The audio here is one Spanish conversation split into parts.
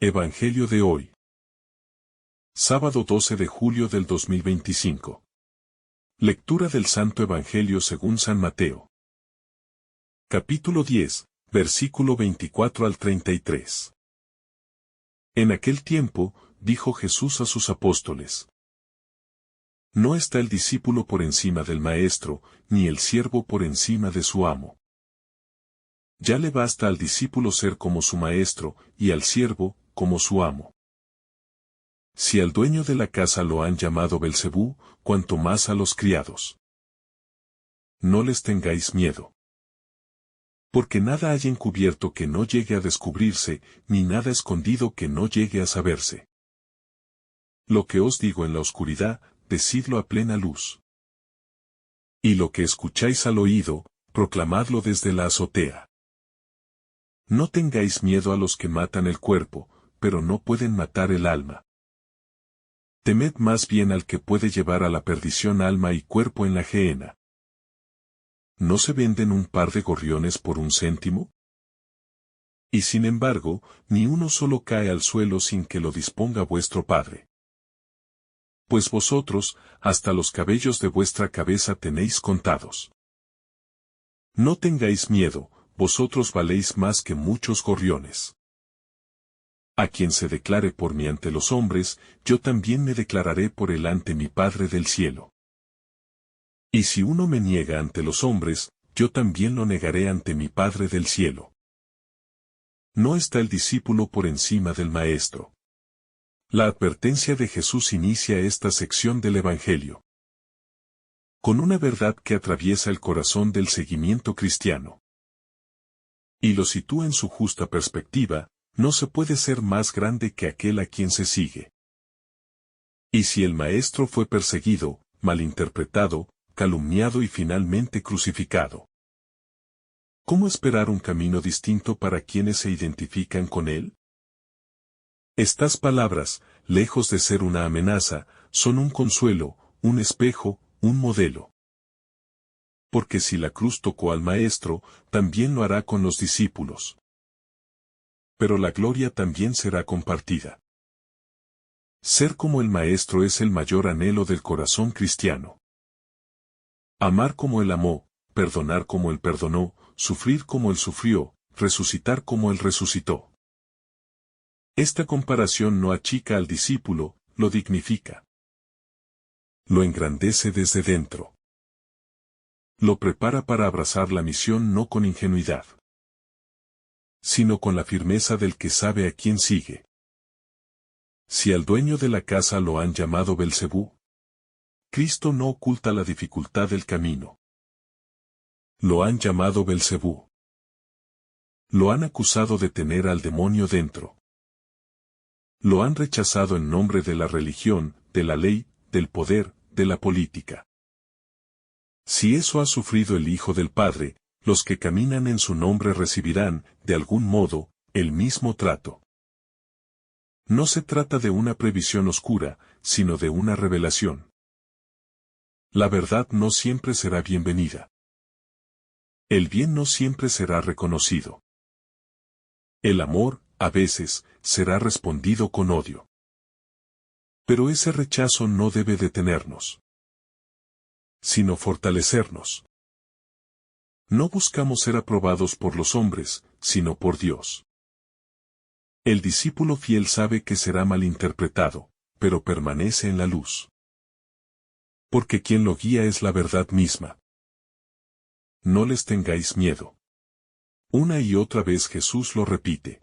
Evangelio de hoy. Sábado 12 de julio del 2025. Lectura del Santo Evangelio según San Mateo. Capítulo 10, versículo 24 al 33. En aquel tiempo, dijo Jesús a sus apóstoles: No está el discípulo por encima del maestro, ni el siervo por encima de su amo. Ya le basta al discípulo ser como su maestro, y al siervo, como su amo. Si al dueño de la casa lo han llamado Belcebú, cuanto más a los criados. No les tengáis miedo. Porque nada hay encubierto que no llegue a descubrirse, ni nada escondido que no llegue a saberse. Lo que os digo en la oscuridad, decidlo a plena luz. Y lo que escucháis al oído, proclamadlo desde la azotea. No tengáis miedo a los que matan el cuerpo, pero no pueden matar el alma. Temed más bien al que puede llevar a la perdición alma y cuerpo en la gehenna. ¿No se venden un par de gorriones por un céntimo? Y sin embargo, ni uno solo cae al suelo sin que lo disponga vuestro Padre. Pues vosotros, hasta los cabellos de vuestra cabeza tenéis contados. No tengáis miedo, vosotros valéis más que muchos gorriones. A quien se declare por mí ante los hombres, yo también me declararé por él ante mi Padre del cielo. Y si uno me niega ante los hombres, yo también lo negaré ante mi Padre del cielo. No está el discípulo por encima del maestro. La advertencia de Jesús inicia esta sección del Evangelio con una verdad que atraviesa el corazón del seguimiento cristiano. Y lo sitúa en su justa perspectiva: no se puede ser más grande que aquel a quien se sigue. Y si el Maestro fue perseguido, malinterpretado, calumniado y finalmente crucificado, ¿cómo esperar un camino distinto para quienes se identifican con él? Estas palabras, lejos de ser una amenaza, son un consuelo, un espejo, un modelo. Porque si la cruz tocó al Maestro, también lo hará con los discípulos. Pero la gloria también será compartida. Ser como el Maestro es el mayor anhelo del corazón cristiano. Amar como Él amó, perdonar como Él perdonó, sufrir como Él sufrió, resucitar como Él resucitó. Esta comparación no achica al discípulo, lo dignifica. Lo engrandece desde dentro. Lo prepara para abrazar la misión no con ingenuidad, sino con la firmeza del que sabe a quién sigue. Si al dueño de la casa lo han llamado Belcebú, Cristo no oculta la dificultad del camino. Lo han llamado Belcebú. Lo han acusado de tener al demonio dentro. Lo han rechazado en nombre de la religión, de la ley, del poder, de la política. Si eso ha sufrido el Hijo del Padre, los que caminan en su nombre recibirán, de algún modo, el mismo trato. No se trata de una previsión oscura, sino de una revelación. La verdad no siempre será bienvenida. El bien no siempre será reconocido. El amor, a veces, será respondido con odio. Pero ese rechazo no debe detenernos, sino fortalecernos. No buscamos ser aprobados por los hombres, sino por Dios. El discípulo fiel sabe que será malinterpretado, pero permanece en la luz. Porque quien lo guía es la verdad misma. No les tengáis miedo. Una y otra vez Jesús lo repite,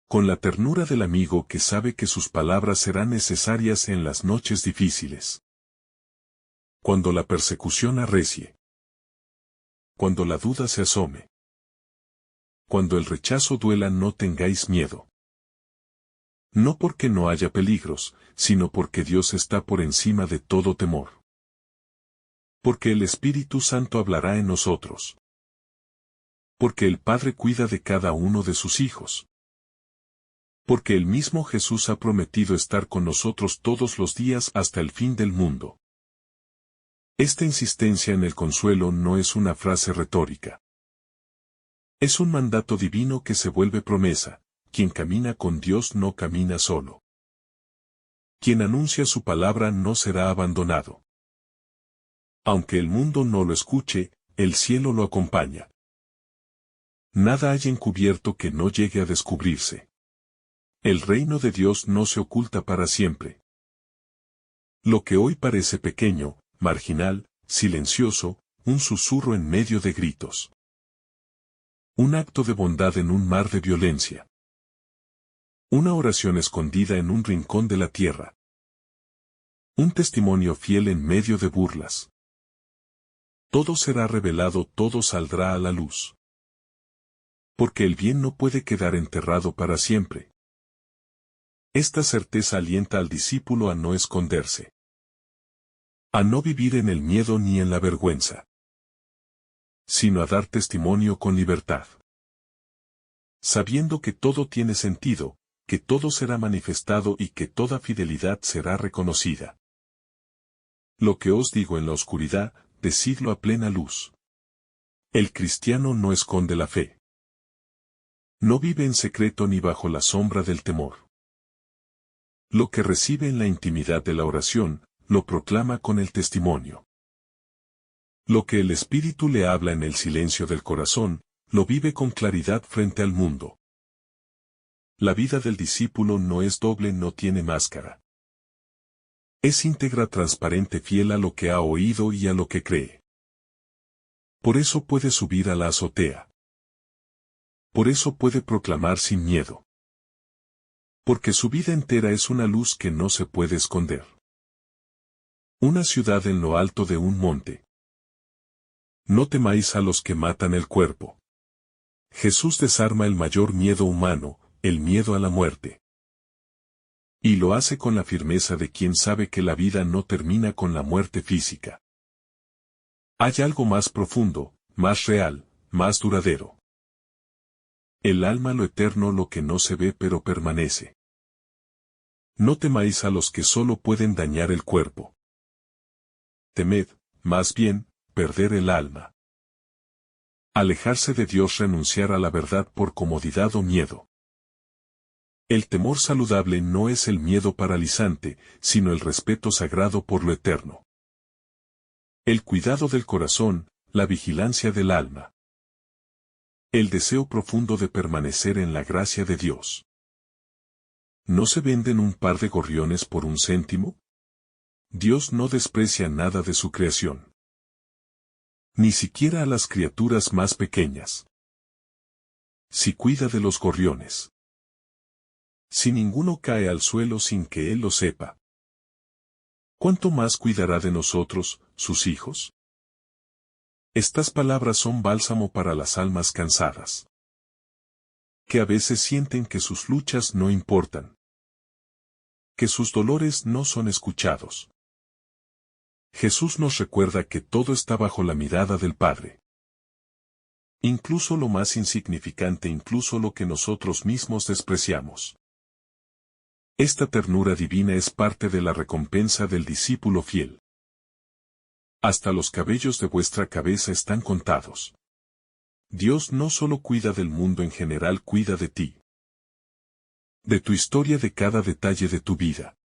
con la ternura del amigo que sabe que sus palabras serán necesarias en las noches difíciles. Cuando la persecución arrecie. Cuando la duda se asome. Cuando el rechazo duela, no tengáis miedo. No porque no haya peligros, sino porque Dios está por encima de todo temor. Porque el Espíritu Santo hablará en nosotros. Porque el Padre cuida de cada uno de sus hijos. Porque el mismo Jesús ha prometido estar con nosotros todos los días hasta el fin del mundo. Esta insistencia en el consuelo no es una frase retórica. Es un mandato divino que se vuelve promesa: quien camina con Dios no camina solo. Quien anuncia su palabra no será abandonado. Aunque el mundo no lo escuche, el cielo lo acompaña. Nada hay encubierto que no llegue a descubrirse. El reino de Dios no se oculta para siempre. Lo que hoy parece pequeño, marginal, silencioso, un susurro en medio de gritos. Un acto de bondad en un mar de violencia. Una oración escondida en un rincón de la tierra. Un testimonio fiel en medio de burlas. Todo será revelado, todo saldrá a la luz. Porque el bien no puede quedar enterrado para siempre. Esta certeza alienta al discípulo a no esconderse. A no vivir en el miedo ni en la vergüenza. Sino a dar testimonio con libertad. Sabiendo que todo tiene sentido, que todo será manifestado y que toda fidelidad será reconocida. Lo que os digo en la oscuridad, decidlo a plena luz. El cristiano no esconde la fe. No vive en secreto ni bajo la sombra del temor. Lo que recibe en la intimidad de la oración, lo proclama con el testimonio. Lo que el Espíritu le habla en el silencio del corazón, lo vive con claridad frente al mundo. La vida del discípulo no es doble, no tiene máscara. Es íntegra, transparente, fiel a lo que ha oído y a lo que cree. Por eso puede subir a la azotea. Por eso puede proclamar sin miedo. Porque su vida entera es una luz que no se puede esconder. Una ciudad en lo alto de un monte. No temáis a los que matan el cuerpo. Jesús desarma el mayor miedo humano, el miedo a la muerte. Y lo hace con la firmeza de quien sabe que la vida no termina con la muerte física. Hay algo más profundo, más real, más duradero. El alma, lo eterno, lo que no se ve pero permanece. No temáis a los que solo pueden dañar el cuerpo. Temed, más bien, perder el alma. Alejarse de Dios, renunciar a la verdad por comodidad o miedo. El temor saludable no es el miedo paralizante, sino el respeto sagrado por lo eterno. El cuidado del corazón, la vigilancia del alma. El deseo profundo de permanecer en la gracia de Dios. ¿No se venden un par de gorriones por un céntimo? Dios no desprecia nada de su creación. Ni siquiera a las criaturas más pequeñas. Si cuida de los gorriones. Si ninguno cae al suelo sin que Él lo sepa. ¿Cuánto más cuidará de nosotros, sus hijos? Estas palabras son bálsamo para las almas cansadas. Que a veces sienten que sus luchas no importan. Que sus dolores no son escuchados. Jesús nos recuerda que todo está bajo la mirada del Padre. Incluso lo más insignificante, incluso lo que nosotros mismos despreciamos. Esta ternura divina es parte de la recompensa del discípulo fiel. Hasta los cabellos de vuestra cabeza están contados. Dios no solo cuida del mundo en general, cuida de ti. De tu historia, de cada detalle de tu vida.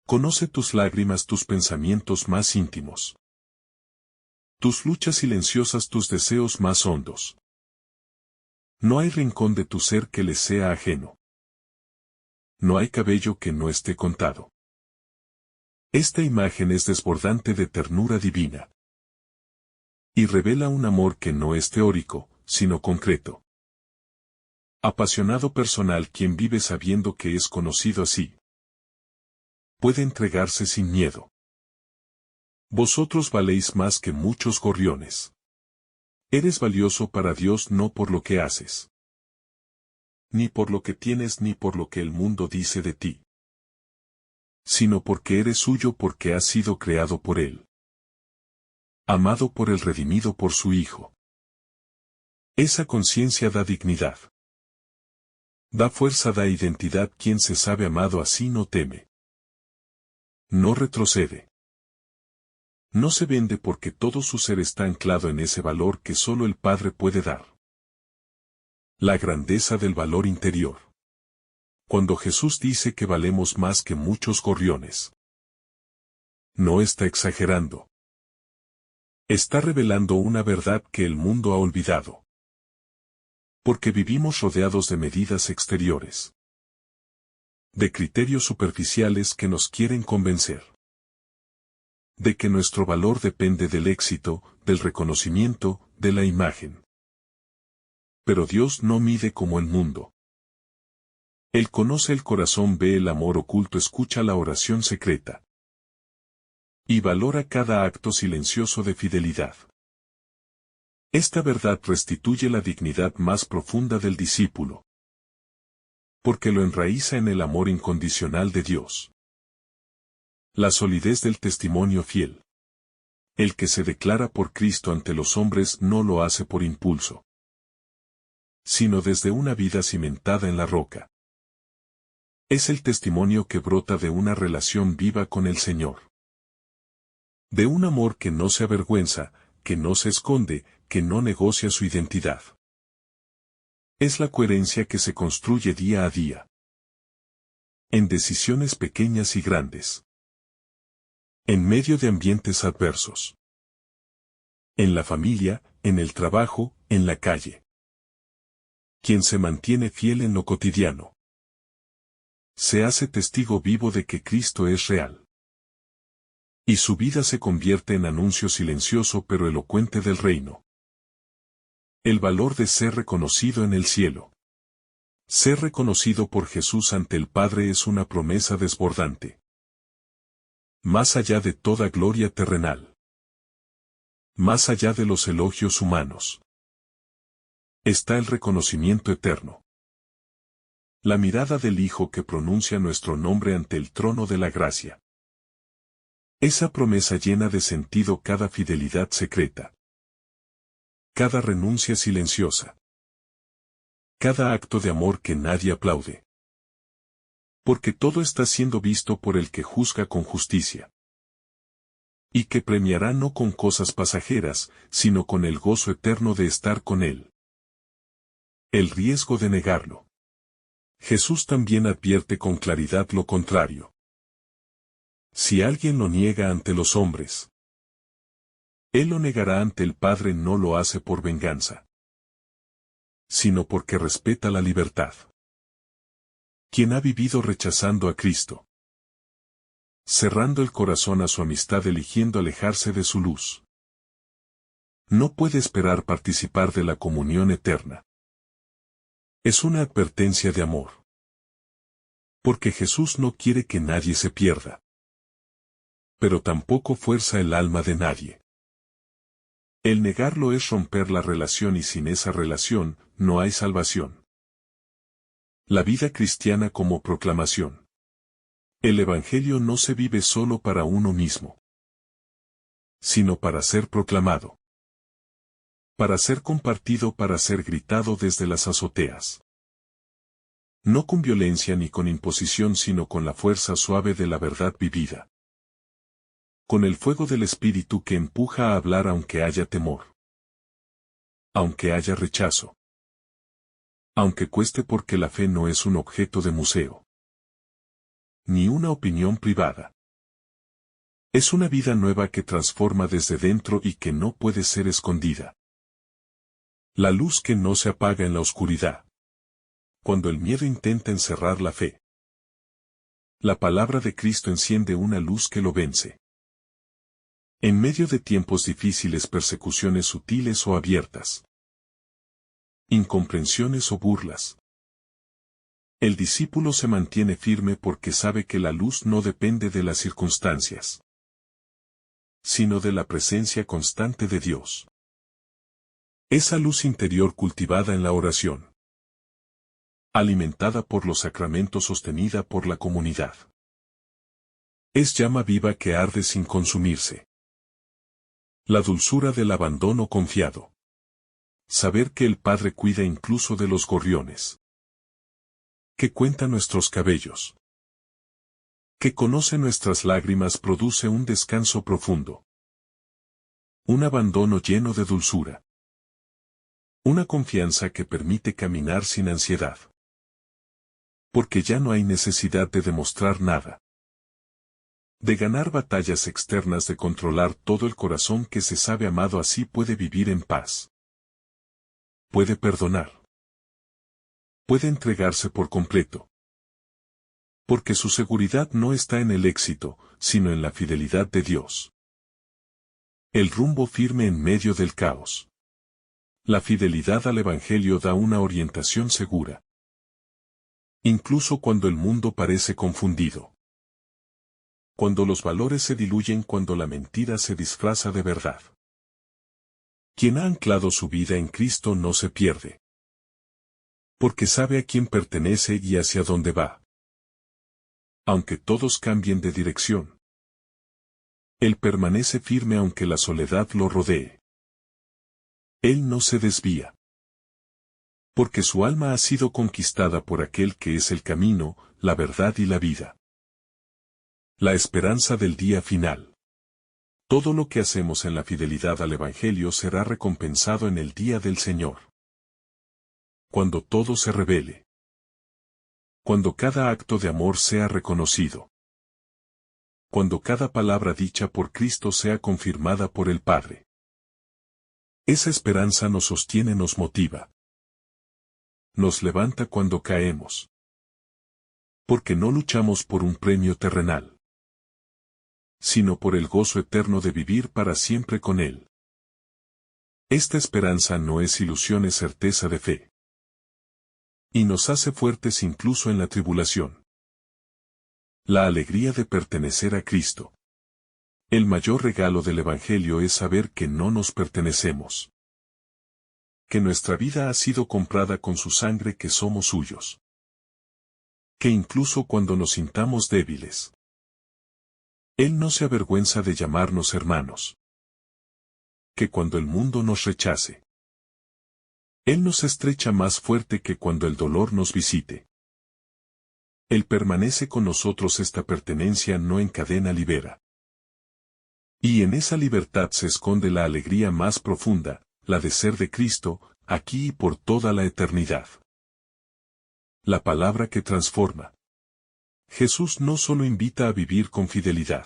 Conoce tus lágrimas, tus pensamientos más íntimos. Tus luchas silenciosas, tus deseos más hondos. No hay rincón de tu ser que le sea ajeno. No hay cabello que no esté contado. Esta imagen es desbordante de ternura divina. Y revela un amor que no es teórico, sino concreto. Apasionado, personal, quien vive sabiendo que es conocido así. Puede entregarse sin miedo. Vosotros valéis más que muchos gorriones. Eres valioso para Dios no por lo que haces. Ni por lo que tienes ni por lo que el mundo dice de ti. Sino porque eres suyo, porque has sido creado por Él. Amado por Él, redimido por su Hijo. Esa conciencia da dignidad. Da fuerza, da identidad. Quien se sabe amado así no teme. No retrocede. No se vende porque todo su ser está anclado en ese valor que solo el Padre puede dar. La grandeza del valor interior. Cuando Jesús dice que valemos más que muchos gorriones, no está exagerando. Está revelando una verdad que el mundo ha olvidado. Porque vivimos rodeados de medidas exteriores, de criterios superficiales que nos quieren convencer de que nuestro valor depende del éxito, del reconocimiento, de la imagen. Pero Dios no mide como el mundo. Él conoce el corazón, ve el amor oculto, escucha la oración secreta y valora cada acto silencioso de fidelidad. Esta verdad restituye la dignidad más profunda del discípulo, porque lo enraiza en el amor incondicional de Dios. La solidez del testimonio fiel. El que se declara por Cristo ante los hombres no lo hace por impulso, sino desde una vida cimentada en la roca. Es el testimonio que brota de una relación viva con el Señor. De un amor que no se avergüenza, que no se esconde, que no negocia su identidad. Es la coherencia que se construye día a día, en decisiones pequeñas y grandes, en medio de ambientes adversos, en la familia, en el trabajo, en la calle. Quien se mantiene fiel en lo cotidiano, se hace testigo vivo de que Cristo es real. Y su vida se convierte en anuncio silencioso pero elocuente del reino. El valor de ser reconocido en el cielo. Ser reconocido por Jesús ante el Padre es una promesa desbordante. Más allá de toda gloria terrenal. Más allá de los elogios humanos. Está el reconocimiento eterno. La mirada del Hijo que pronuncia nuestro nombre ante el trono de la gracia. Esa promesa llena de sentido cada fidelidad secreta. Cada renuncia silenciosa. Cada acto de amor que nadie aplaude. Porque todo está siendo visto por el que juzga con justicia. Y que premiará no con cosas pasajeras, sino con el gozo eterno de estar con Él. El riesgo de negarlo. Jesús también advierte con claridad lo contrario. Si alguien lo niega ante los hombres, Él lo negará ante el Padre. No lo hace por venganza, sino porque respeta la libertad. Quien ha vivido rechazando a Cristo, cerrando el corazón a su amistad, eligiendo alejarse de su luz, no puede esperar participar de la comunión eterna. Es una advertencia de amor. Porque Jesús no quiere que nadie se pierda. Pero tampoco fuerza el alma de nadie. El negarlo es romper la relación y sin esa relación, no hay salvación. La vida cristiana como proclamación. El Evangelio no se vive solo para uno mismo, sino para ser proclamado. Para ser compartido, para ser gritado desde las azoteas. No con violencia ni con imposición, sino con la fuerza suave de la verdad vivida. Con el fuego del Espíritu que empuja a hablar aunque haya temor. Aunque haya rechazo. Aunque cueste, porque la fe no es un objeto de museo. Ni una opinión privada. Es una vida nueva que transforma desde dentro y que no puede ser escondida. La luz que no se apaga en la oscuridad. Cuando el miedo intenta encerrar la fe. La palabra de Cristo enciende una luz que lo vence. En medio de tiempos difíciles, persecuciones sutiles o abiertas, incomprensiones o burlas, el discípulo se mantiene firme porque sabe que la luz no depende de las circunstancias, sino de la presencia constante de Dios. Esa luz interior cultivada en la oración, alimentada por los sacramentos, sostenida por la comunidad. Es llama viva que arde sin consumirse. La dulzura del abandono confiado. Saber que el Padre cuida incluso de los gorriones. Que cuenta nuestros cabellos. Que conoce nuestras lágrimas, produce un descanso profundo. Un abandono lleno de dulzura. Una confianza que permite caminar sin ansiedad. Porque ya no hay necesidad de demostrar nada. De ganar batallas externas, de controlar todo el corazón que se sabe amado, así puede vivir en paz. Puede perdonar. Puede entregarse por completo. Porque su seguridad no está en el éxito, sino en la fidelidad de Dios. El rumbo firme en medio del caos. La fidelidad al Evangelio da una orientación segura. Incluso cuando el mundo parece confundido. Cuando los valores se diluyen, cuando la mentira se disfraza de verdad. Quien ha anclado su vida en Cristo no se pierde. Porque sabe a quién pertenece y hacia dónde va. Aunque todos cambien de dirección. Él permanece firme aunque la soledad lo rodee. Él no se desvía. Porque su alma ha sido conquistada por aquel que es el camino, la verdad y la vida. La esperanza del día final. Todo lo que hacemos en la fidelidad al Evangelio será recompensado en el día del Señor. Cuando todo se revele. Cuando cada acto de amor sea reconocido. Cuando cada palabra dicha por Cristo sea confirmada por el Padre. Esa esperanza nos sostiene, nos motiva. Nos levanta cuando caemos. Porque no luchamos por un premio terrenal, sino por el gozo eterno de vivir para siempre con Él. Esta esperanza no es ilusión, es certeza de fe. Y nos hace fuertes incluso en la tribulación. La alegría de pertenecer a Cristo. El mayor regalo del Evangelio es saber que no nos pertenecemos. Que nuestra vida ha sido comprada con su sangre, que somos suyos. Que incluso cuando nos sintamos débiles, Él no se avergüenza de llamarnos hermanos. Que cuando el mundo nos rechace, Él nos estrecha más fuerte que cuando el dolor nos visite. Él permanece con nosotros, esta pertenencia no encadena, libera. Y en esa libertad se esconde la alegría más profunda, la de ser de Cristo, aquí y por toda la eternidad. La palabra que transforma. Jesús no solo invita a vivir con fidelidad,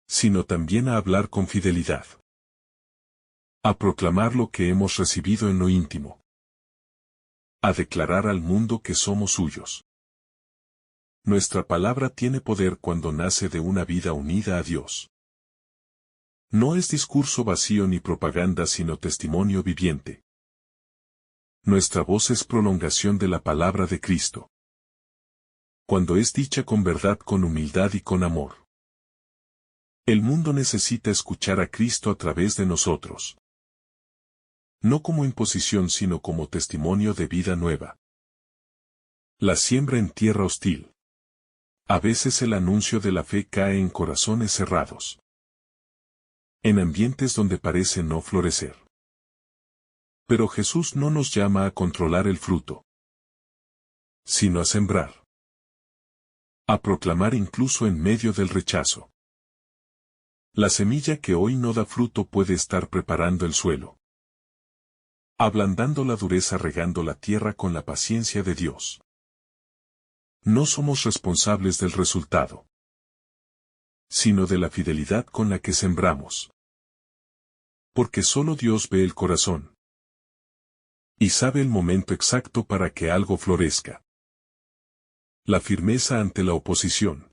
sino también a hablar con fidelidad. A proclamar lo que hemos recibido en lo íntimo. A declarar al mundo que somos suyos. Nuestra palabra tiene poder cuando nace de una vida unida a Dios. No es discurso vacío ni propaganda, sino testimonio viviente. Nuestra voz es prolongación de la palabra de Cristo. Cuando es dicha con verdad, con humildad y con amor. El mundo necesita escuchar a Cristo a través de nosotros. No como imposición, sino como testimonio de vida nueva. La siembra en tierra hostil. A veces el anuncio de la fe cae en corazones cerrados. En ambientes donde parece no florecer. Pero Jesús no nos llama a controlar el fruto, sino a sembrar. A proclamar incluso en medio del rechazo. La semilla que hoy no da fruto puede estar preparando el suelo. Ablandando la dureza, regando la tierra con la paciencia de Dios. No somos responsables del resultado, sino de la fidelidad con la que sembramos. Porque solo Dios ve el corazón. Y sabe el momento exacto para que algo florezca. La firmeza ante la oposición.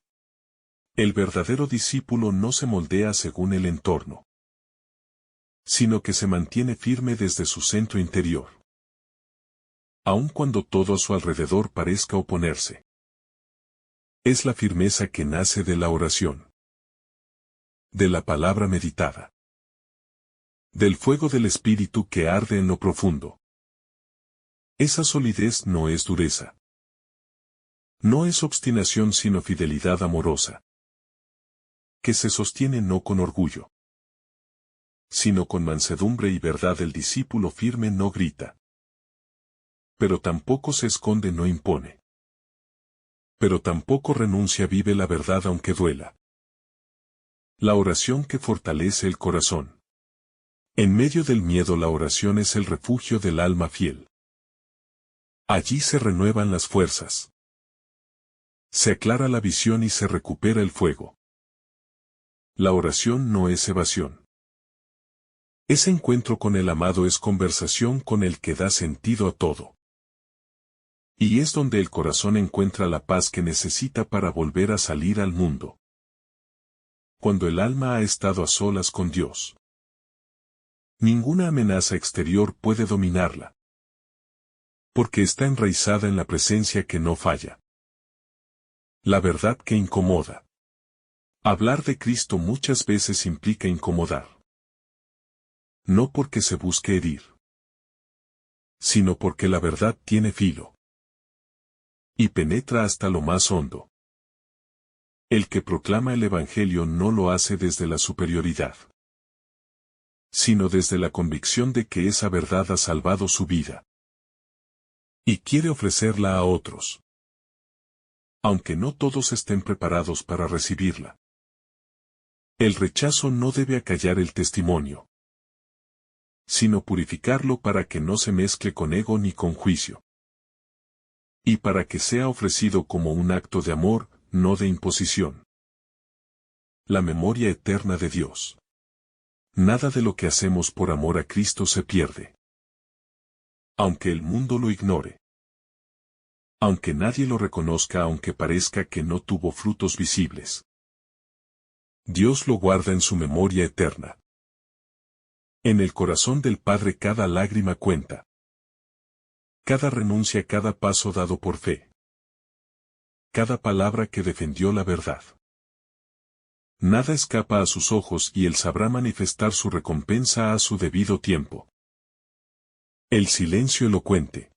El verdadero discípulo no se moldea según el entorno, sino que se mantiene firme desde su centro interior. Aun cuando todo a su alrededor parezca oponerse. Es la firmeza que nace de la oración. De la palabra meditada. Del fuego del Espíritu que arde en lo profundo. Esa solidez no es dureza. No es obstinación, sino fidelidad amorosa. Que se sostiene no con orgullo, sino con mansedumbre y verdad. El discípulo firme no grita, pero tampoco se esconde, no impone. Pero tampoco renuncia, vive la verdad aunque duela. La oración que fortalece el corazón. En medio del miedo la oración es el refugio del alma fiel. Allí se renuevan las fuerzas. Se aclara la visión y se recupera el fuego. La oración no es evasión. Ese encuentro con el amado es conversación con el que da sentido a todo. Y es donde el corazón encuentra la paz que necesita para volver a salir al mundo. Cuando el alma ha estado a solas con Dios, ninguna amenaza exterior puede dominarla. Porque está enraizada en la presencia que no falla. La verdad que incomoda. Hablar de Cristo muchas veces implica incomodar. No porque se busque herir, sino porque la verdad tiene filo. Y penetra hasta lo más hondo. El que proclama el Evangelio no lo hace desde la superioridad, sino desde la convicción de que esa verdad ha salvado su vida. Y quiere ofrecerla a otros. Aunque no todos estén preparados para recibirla. El rechazo no debe acallar el testimonio, sino purificarlo para que no se mezcle con ego ni con juicio. Y para que sea ofrecido como un acto de amor, no de imposición. La memoria eterna de Dios. Nada de lo que hacemos por amor a Cristo se pierde. Aunque el mundo lo ignore. Aunque nadie lo reconozca, aunque parezca que no tuvo frutos visibles. Dios lo guarda en su memoria eterna. En el corazón del Padre cada lágrima cuenta. Cada renuncia, cada paso dado por fe. Cada palabra que defendió la verdad. Nada escapa a sus ojos y Él sabrá manifestar su recompensa a su debido tiempo. El silencio elocuente.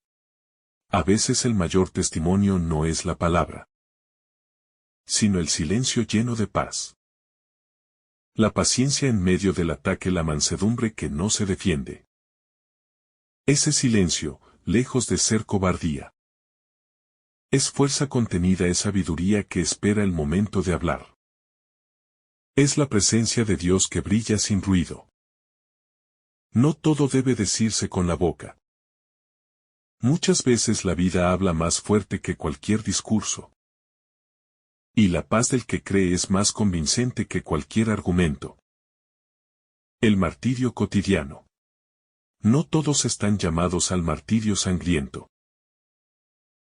A veces el mayor testimonio no es la palabra, sino el silencio lleno de paz. La paciencia en medio del ataque, la mansedumbre que no se defiende. Ese silencio, lejos de ser cobardía. Es fuerza contenida, es sabiduría que espera el momento de hablar. Es la presencia de Dios que brilla sin ruido. No todo debe decirse con la boca. Muchas veces la vida habla más fuerte que cualquier discurso. Y la paz del que cree es más convincente que cualquier argumento. El martirio cotidiano. No todos están llamados al martirio sangriento.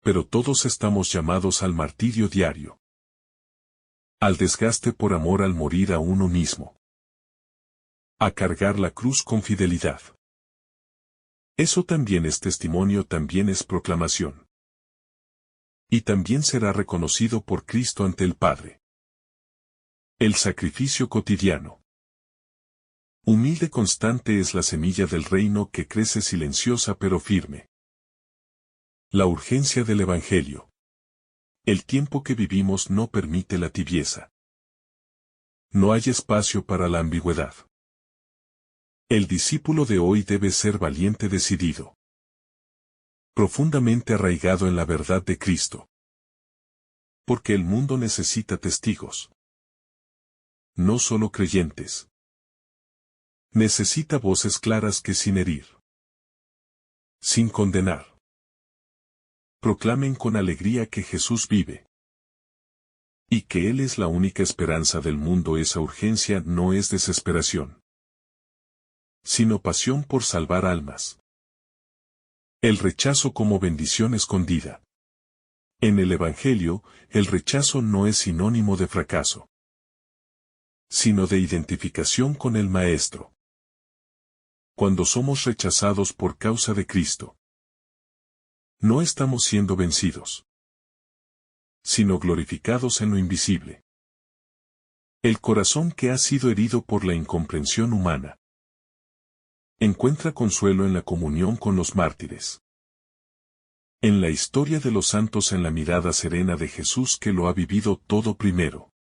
Pero todos estamos llamados al martirio diario. Al desgaste por amor, al morir a uno mismo. A cargar la cruz con fidelidad. Eso también es testimonio, también es proclamación. Y también será reconocido por Cristo ante el Padre. El sacrificio cotidiano. Humilde constante es la semilla del reino que crece silenciosa pero firme. La urgencia del Evangelio. El tiempo que vivimos no permite la tibieza. No hay espacio para la ambigüedad. El discípulo de hoy debe ser valiente, decidido. Profundamente arraigado en la verdad de Cristo. Porque el mundo necesita testigos. No solo creyentes. Necesita voces claras que sin herir. Sin condenar. Proclamen con alegría que Jesús vive. Y que Él es la única esperanza del mundo. Esa urgencia no es desesperación, sino pasión por salvar almas. El rechazo como bendición escondida. En el Evangelio, el rechazo no es sinónimo de fracaso, sino de identificación con el Maestro. Cuando somos rechazados por causa de Cristo, no estamos siendo vencidos, sino glorificados en lo invisible. El corazón que ha sido herido por la incomprensión humana encuentra consuelo en la comunión con los mártires. En la historia de los santos, en la mirada serena de Jesús que lo ha vivido todo primero.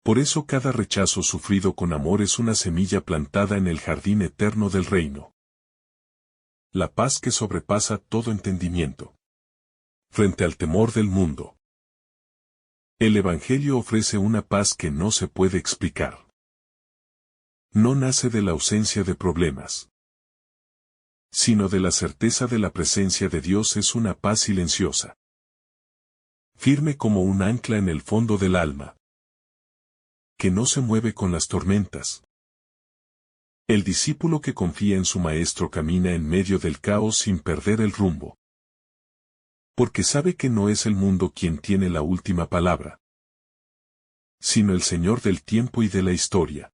Por eso cada rechazo sufrido con amor es una semilla plantada en el jardín eterno del reino. La paz que sobrepasa todo entendimiento. Frente al temor del mundo. El Evangelio ofrece una paz que no se puede explicar. no nace de la ausencia de problemas, sino de la certeza de la presencia de Dios. Es una paz silenciosa, firme como un ancla en el fondo del alma, que no se mueve con las tormentas. El discípulo que confía en su maestro camina en medio del caos sin perder el rumbo, porque sabe que no es el mundo quien tiene la última palabra, sino el Señor del tiempo y de la historia.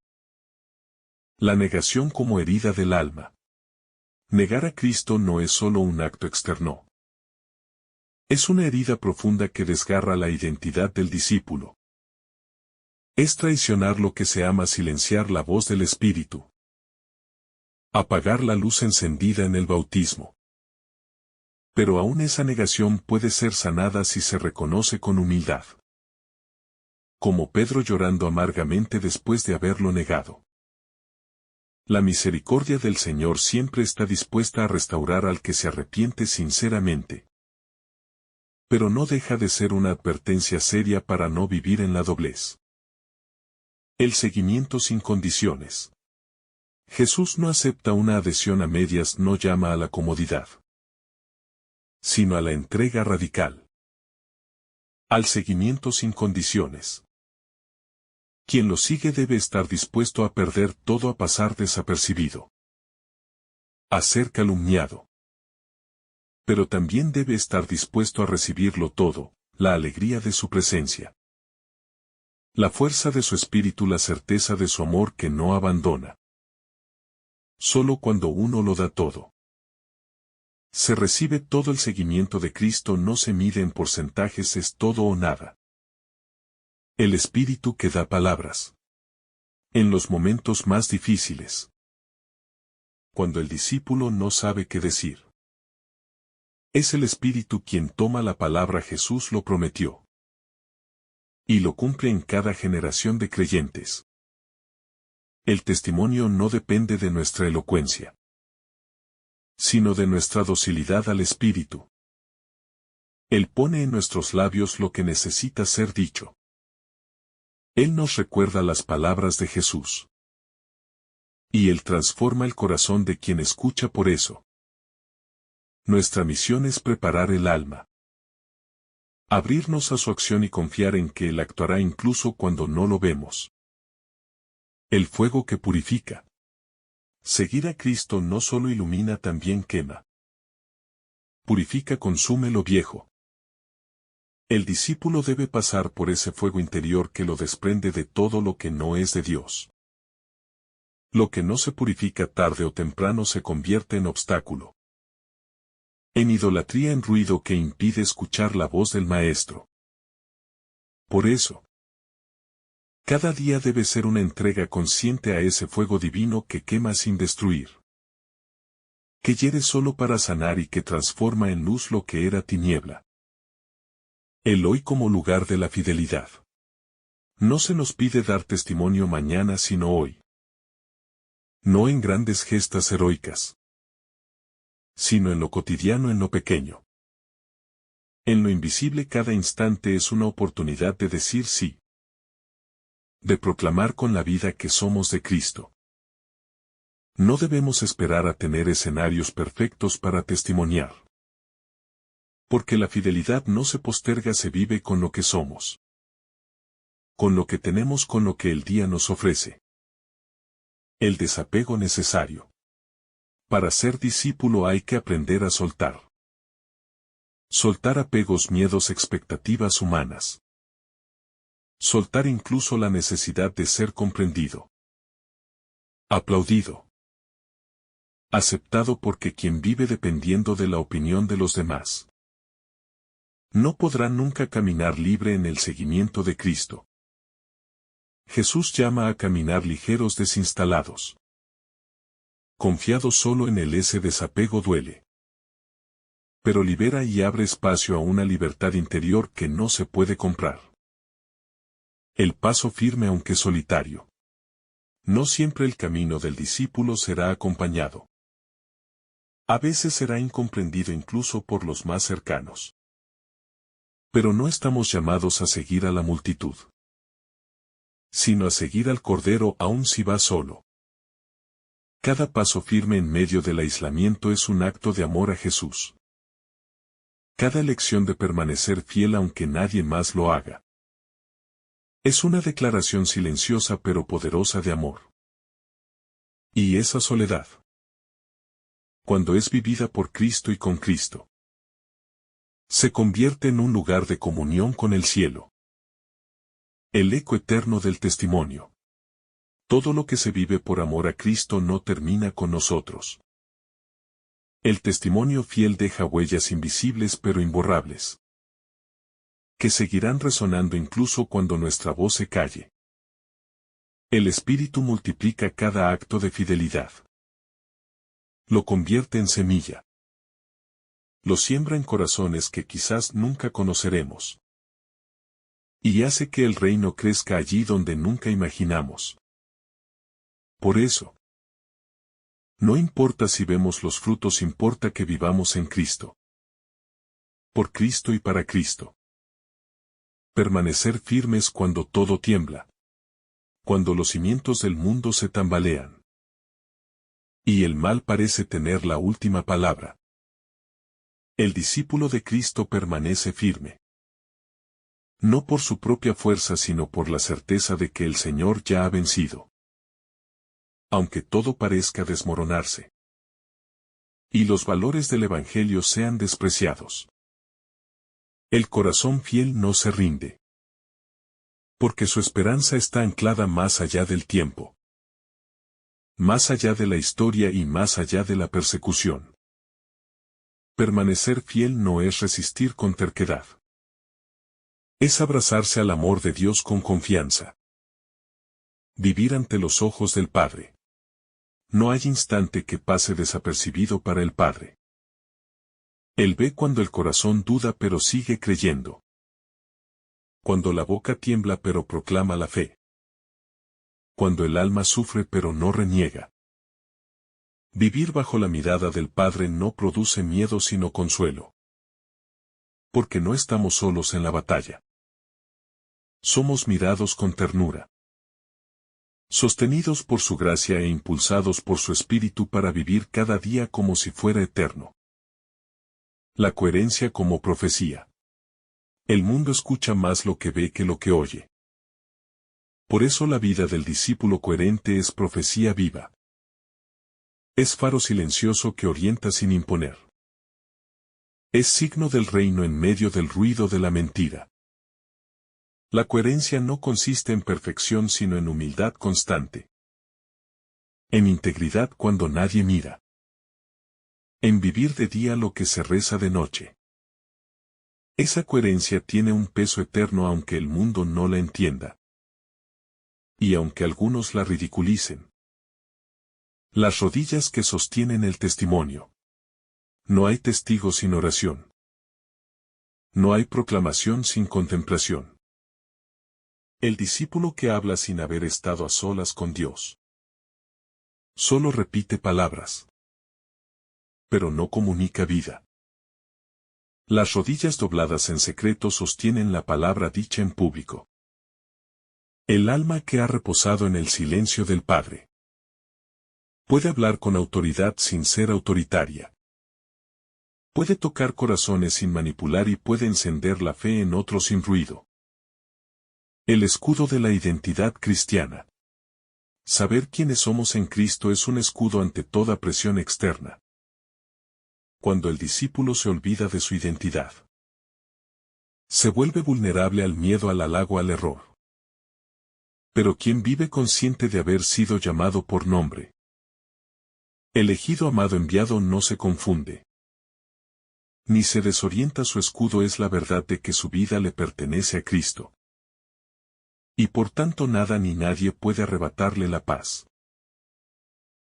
La negación como herida del alma. Negar a Cristo no es solo un acto externo. Es una herida profunda que desgarra la identidad del discípulo. Es traicionar lo que se ama, silenciar la voz del Espíritu. Apagar la luz encendida en el bautismo. Pero aún esa negación puede ser sanada si se reconoce con humildad. Como Pedro llorando amargamente después de haberlo negado. La misericordia del Señor siempre está dispuesta a restaurar al que se arrepiente sinceramente. Pero no deja de ser una advertencia seria para no vivir en la doblez. El seguimiento sin condiciones. Jesús no acepta una adhesión a medias, no llama a la comodidad, sino a la entrega radical. Al seguimiento sin condiciones. Quien lo sigue debe estar dispuesto a perder todo, a pasar desapercibido, a ser calumniado. Pero también debe estar dispuesto a recibirlo todo, la alegría de su presencia, la fuerza de su espíritu, la certeza de su amor que no abandona. Solo cuando uno lo da todo, se recibe todo. El seguimiento de Cristo no se mide en porcentajes, es todo o nada. El Espíritu que da palabras. En los momentos más difíciles. Cuando el discípulo no sabe qué decir. Es el Espíritu quien toma la palabra. Jesús lo prometió. Y lo cumple en cada generación de creyentes. El testimonio no depende de nuestra elocuencia, sino de nuestra docilidad al Espíritu. Él pone en nuestros labios lo que necesita ser dicho. Él nos recuerda las palabras de Jesús. Y Él transforma el corazón de quien escucha. Por eso, nuestra misión es preparar el alma. Abrirnos a su acción y confiar en que Él actuará incluso cuando no lo vemos. El fuego que purifica. Seguir a Cristo no solo ilumina, también quema. Purifica, consume lo viejo. El discípulo debe pasar por ese fuego interior que lo desprende de todo lo que no es de Dios. Lo que no se purifica tarde o temprano se convierte en obstáculo. En idolatría, en ruido que impide escuchar la voz del Maestro. Por eso, cada día debe ser una entrega consciente a ese fuego divino que quema sin destruir. Que hiere solo para sanar y que transforma en luz lo que era tiniebla. El hoy como lugar de la fidelidad. No se nos pide dar testimonio mañana sino hoy. No en grandes gestas heroicas, sino en lo cotidiano, en lo pequeño. En lo invisible, cada instante es una oportunidad de decir sí. De proclamar con la vida que somos de Cristo. No debemos esperar a tener escenarios perfectos para testimoniar. Porque la fidelidad no se posterga, se vive con lo que somos. Con lo que tenemos, con lo que el día nos ofrece. El desapego necesario. Para ser discípulo hay que aprender a soltar. Soltar apegos, miedos, expectativas humanas. Soltar incluso la necesidad de ser comprendido. Aplaudido. Aceptado, porque quien vive dependiendo de la opinión de los demás no podrá nunca caminar libre en el seguimiento de Cristo. Jesús llama a caminar ligeros, desinstalados. Confiados solo en Él. Ese desapego duele. Pero libera y abre espacio a una libertad interior que no se puede comprar. El paso firme aunque solitario. No siempre el camino del discípulo será acompañado. A veces será incomprendido incluso por los más cercanos. Pero no estamos llamados a seguir a la multitud, sino a seguir al Cordero aun si va solo. Cada paso firme en medio del aislamiento es un acto de amor a Jesús. Cada elección de permanecer fiel aunque nadie más lo haga. Es una declaración silenciosa pero poderosa de amor. Y esa soledad, cuando es vivida por Cristo y con Cristo, se convierte en un lugar de comunión con el cielo. El eco eterno del testimonio. Todo lo que se vive por amor a Cristo no termina con nosotros. El testimonio fiel deja huellas invisibles pero imborrables, que seguirán resonando incluso cuando nuestra voz se calle. El Espíritu multiplica cada acto de fidelidad. Lo convierte en semilla. Lo siembra en corazones que quizás nunca conoceremos. Y hace que el reino crezca allí donde nunca imaginamos. Por eso, no importa si vemos los frutos, importa que vivamos en Cristo. Por Cristo y para Cristo. Permanecer firmes cuando todo tiembla. Cuando los cimientos del mundo se tambalean. Y el mal parece tener la última palabra. El discípulo de Cristo permanece firme. No por su propia fuerza sino por la certeza de que el Señor ya ha vencido. Aunque todo parezca desmoronarse. Y los valores del Evangelio sean despreciados. El corazón fiel no se rinde. Porque su esperanza está anclada más allá del tiempo. Más allá de la historia y más allá de la persecución. Permanecer fiel no es resistir con terquedad. Es abrazarse al amor de Dios con confianza. Vivir ante los ojos del Padre. No hay instante que pase desapercibido para el Padre. Él ve cuando el corazón duda pero sigue creyendo. Cuando la boca tiembla pero proclama la fe. Cuando el alma sufre pero no reniega. Vivir bajo la mirada del Padre no produce miedo sino consuelo. Porque no estamos solos en la batalla. Somos mirados con ternura. Sostenidos por su gracia e impulsados por su espíritu para vivir cada día como si fuera eterno. La coherencia como profecía. El mundo escucha más lo que ve que lo que oye. Por eso la vida del discípulo coherente es profecía viva. Es faro silencioso que orienta sin imponer. Es signo del reino en medio del ruido de la mentira. La coherencia no consiste en perfección sino en humildad constante. En integridad cuando nadie mira. En vivir de día lo que se reza de noche. Esa coherencia tiene un peso eterno aunque el mundo no la entienda. Y aunque algunos la ridiculicen. Las rodillas que sostienen el testimonio. No hay testigo sin oración. No hay proclamación sin contemplación. El discípulo que habla sin haber estado a solas con Dios. Solo repite palabras. Pero no comunica vida. Las rodillas dobladas en secreto sostienen la palabra dicha en público. El alma que ha reposado en el silencio del Padre. Puede hablar con autoridad sin ser autoritaria. Puede tocar corazones sin manipular y puede encender la fe en otros sin ruido. El escudo de la identidad cristiana. Saber quiénes somos en Cristo es un escudo ante toda presión externa. Cuando el discípulo se olvida de su identidad, se vuelve vulnerable al miedo, al halago, al error. Pero quien vive consciente de haber sido llamado por nombre, elegido, amado, enviado, no se confunde. Ni se desorienta. Su escudo es la verdad de que su vida le pertenece a Cristo. Y por tanto nada ni nadie puede arrebatarle la paz.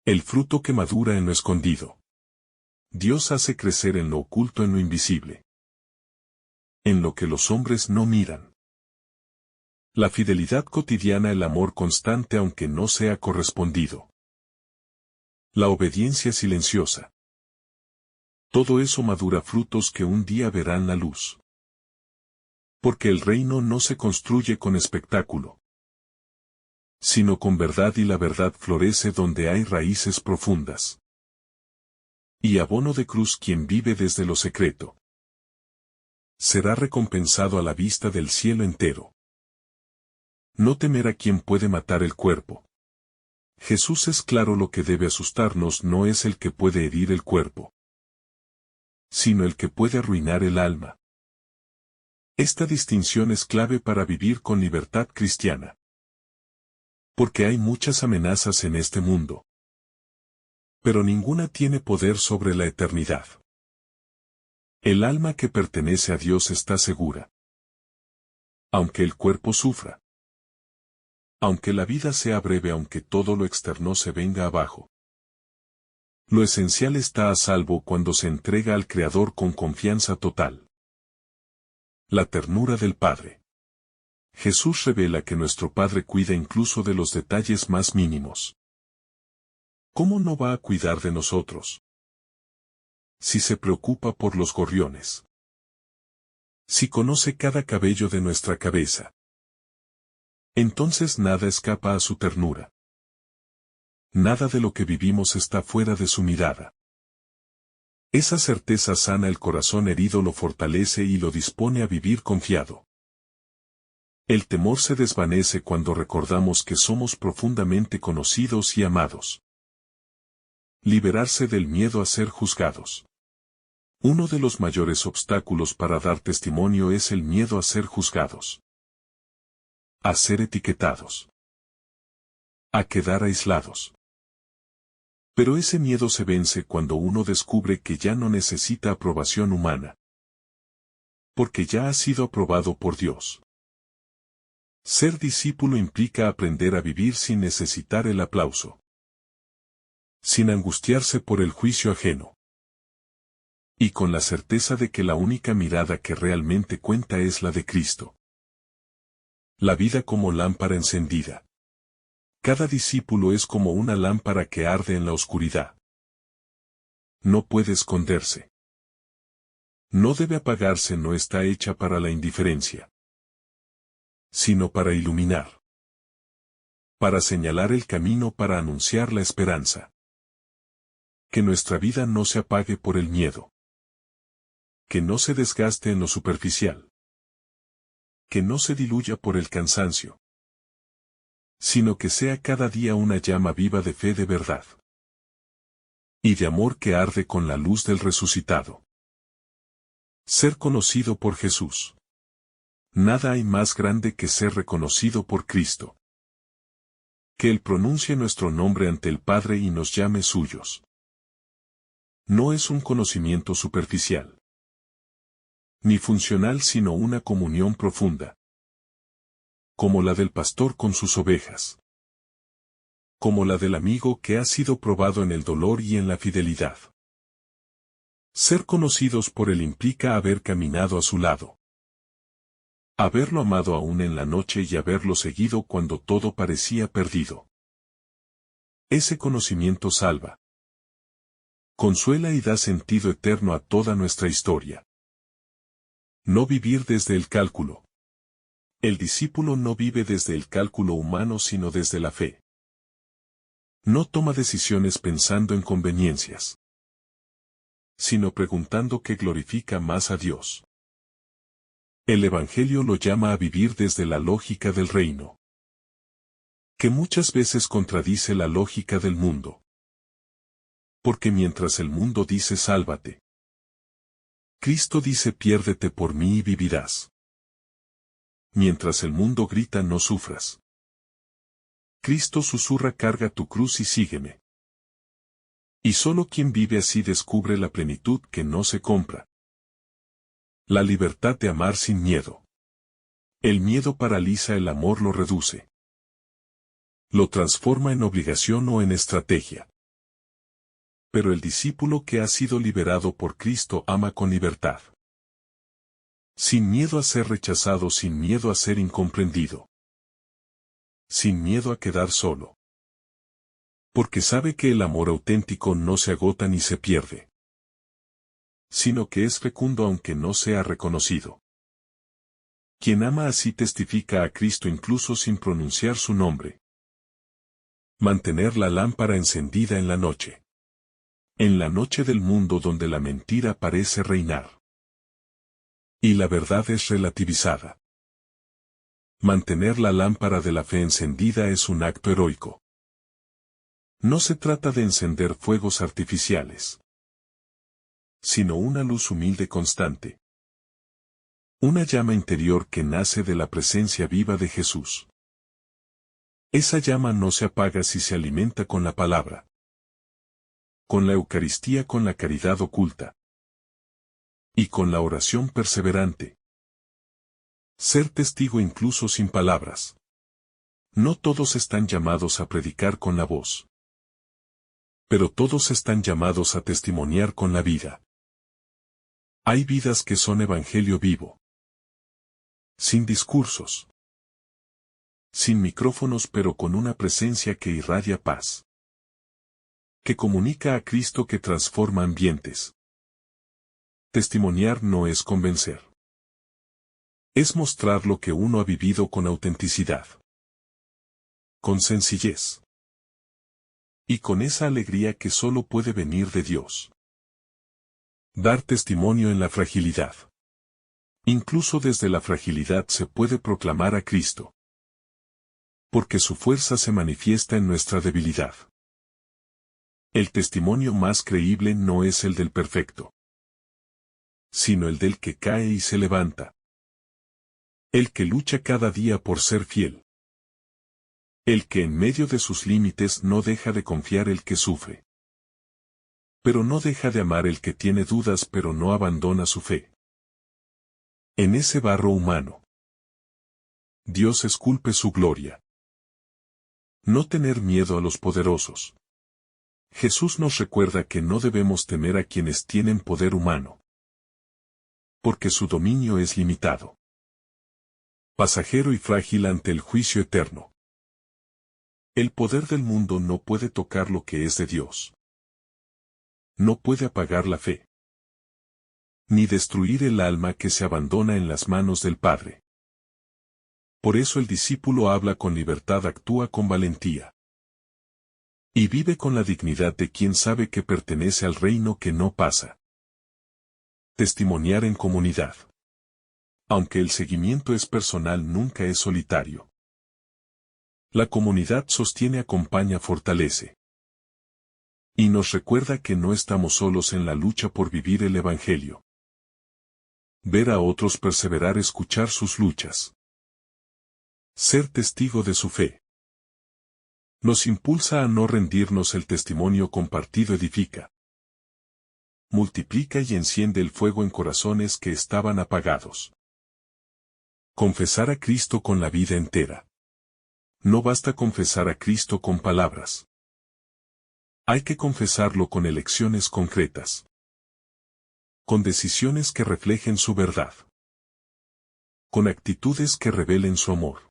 El fruto que madura en lo escondido. Dios hace crecer en lo oculto, en lo invisible. En lo que los hombres no miran. La fidelidad cotidiana, el amor constante aunque no sea correspondido. La obediencia silenciosa. Todo eso madura frutos que un día verán la luz. Porque el reino no se construye con espectáculo, sino con verdad, y la verdad florece donde hay raíces profundas. Y abono de cruz quien vive desde lo secreto. Será recompensado a la vista del cielo entero. No temer a quien puede matar el cuerpo. Jesús es claro: lo que debe asustarnos no es el que puede herir el cuerpo, sino el que puede arruinar el alma. Esta distinción es clave para vivir con libertad cristiana. Porque hay muchas amenazas en este mundo, pero ninguna tiene poder sobre la eternidad. El alma que pertenece a Dios está segura. Aunque el cuerpo sufra. Aunque la vida sea breve, aunque todo lo externo se venga abajo. Lo esencial está a salvo cuando se entrega al Creador con confianza total. La ternura del Padre. Jesús revela que nuestro Padre cuida incluso de los detalles más mínimos. ¿Cómo no va a cuidar de nosotros? Si se preocupa por los gorriones. Si conoce cada cabello de nuestra cabeza. Entonces nada escapa a su ternura. Nada de lo que vivimos está fuera de su mirada. Esa certeza sana el corazón herido, lo fortalece y lo dispone a vivir confiado. El temor se desvanece cuando recordamos que somos profundamente conocidos y amados. Liberarse del miedo a ser juzgados. Uno de los mayores obstáculos para dar testimonio es el miedo a ser juzgados. A ser etiquetados. A quedar aislados. Pero ese miedo se vence cuando uno descubre que ya no necesita aprobación humana. Porque ya ha sido aprobado por Dios. Ser discípulo implica aprender a vivir sin necesitar el aplauso. Sin angustiarse por el juicio ajeno. Y con la certeza de que la única mirada que realmente cuenta es la de Cristo. La vida como lámpara encendida. Cada discípulo es como una lámpara que arde en la oscuridad. No puede esconderse. No debe apagarse, no está hecha para la indiferencia, sino para iluminar. Para señalar el camino, para anunciar la esperanza. Que nuestra vida no se apague por el miedo. Que no se desgaste en lo superficial. Que no se diluya por el cansancio. Sino que sea cada día una llama viva de fe, de verdad. Y de amor que arde con la luz del resucitado. Ser conocido por Jesús. Nada hay más grande que ser reconocido por Cristo. Que Él pronuncie nuestro nombre ante el Padre y nos llame suyos. No es un conocimiento superficial. Ni funcional, sino una comunión profunda. Como la del pastor con sus ovejas. Como la del amigo que ha sido probado en el dolor y en la fidelidad. Ser conocidos por Él implica haber caminado a su lado. Haberlo amado aún en la noche y haberlo seguido cuando todo parecía perdido. Ese conocimiento salva. Consuela y da sentido eterno a toda nuestra historia. No vivir desde el cálculo. El discípulo no vive desde el cálculo humano, sino desde la fe. No toma decisiones pensando en conveniencias, sino preguntando qué glorifica más a Dios. El Evangelio lo llama a vivir desde la lógica del reino, que muchas veces contradice la lógica del mundo. Porque mientras el mundo dice sálvate, Cristo dice piérdete por mí y vivirás. Mientras el mundo grita no sufras, Cristo susurra carga tu cruz y sígueme. Y solo quien vive así descubre la plenitud que no se compra. La libertad de amar sin miedo. El miedo paraliza, el amor lo reduce. Lo transforma en obligación o en estrategia. Pero el discípulo que ha sido liberado por Cristo ama con libertad. Sin miedo a ser rechazado, sin miedo a ser incomprendido. Sin miedo a quedar solo. Porque sabe que el amor auténtico no se agota ni se pierde, sino que es fecundo aunque no sea reconocido. Quien ama así testifica a Cristo incluso sin pronunciar su nombre. Mantener la lámpara encendida en la noche. En la noche del mundo donde la mentira parece reinar. Y la verdad es relativizada. Mantener la lámpara de la fe encendida es un acto heroico. No se trata de encender fuegos artificiales, sino una luz humilde constante. Una llama interior que nace de la presencia viva de Jesús. Esa llama no se apaga si se alimenta con la palabra, con la Eucaristía, con la caridad oculta y con la oración perseverante. Ser testigo incluso sin palabras. No todos están llamados a predicar con la voz, pero todos están llamados a testimoniar con la vida. Hay vidas que son evangelio vivo, sin discursos, sin micrófonos, pero con una presencia que irradia paz, que comunica a Cristo, que transforma ambientes. Testimoniar no es convencer. Es mostrar lo que uno ha vivido con autenticidad, con sencillez y con esa alegría que solo puede venir de Dios. Dar testimonio en la fragilidad. Incluso desde la fragilidad se puede proclamar a Cristo, porque su fuerza se manifiesta en nuestra debilidad. El testimonio más creíble no es el del perfecto, sino el del que cae y se levanta. El que lucha cada día por ser fiel. El que en medio de sus límites no deja de confiar, el que sufre, pero no deja de amar, el que tiene dudas pero no abandona su fe. En ese barro humano, Dios esculpe su gloria. No tener miedo a los poderosos. Jesús nos recuerda que no debemos temer a quienes tienen poder humano, porque su dominio es limitado, pasajero y frágil ante el juicio eterno. El poder del mundo no puede tocar lo que es de Dios. No puede apagar la fe, ni destruir el alma que se abandona en las manos del Padre. Por eso el discípulo habla con libertad, actúa con valentía, y vive con la dignidad de quien sabe que pertenece al reino que no pasa. Testimoniar en comunidad. Aunque el seguimiento es personal, nunca es solitario. La comunidad sostiene, acompaña, fortalece. Y nos recuerda que no estamos solos en la lucha por vivir el Evangelio. Ver a otros perseverar, escuchar sus luchas. Ser testigo de su fe. Nos impulsa a no rendirnos. El testimonio compartido edifica, multiplica y enciende el fuego en corazones que estaban apagados. Confesar a Cristo con la vida entera. No basta confesar a Cristo con palabras. Hay que confesarlo con elecciones concretas, con decisiones que reflejen su verdad, con actitudes que revelen su amor.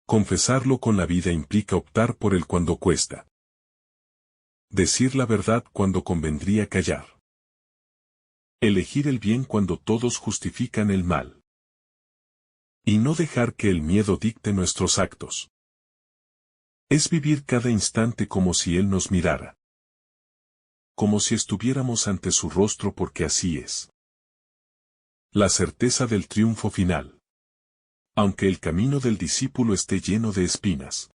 Confesarlo con la vida implica optar por el cuando cuesta, decir la verdad cuando convendría callar, elegir el bien cuando todos justifican el mal, y no dejar que el miedo dicte nuestros actos. Es vivir cada instante como si Él nos mirara, como si estuviéramos ante su rostro, porque así es. La certeza del triunfo final. Aunque el camino del discípulo esté lleno de espinas,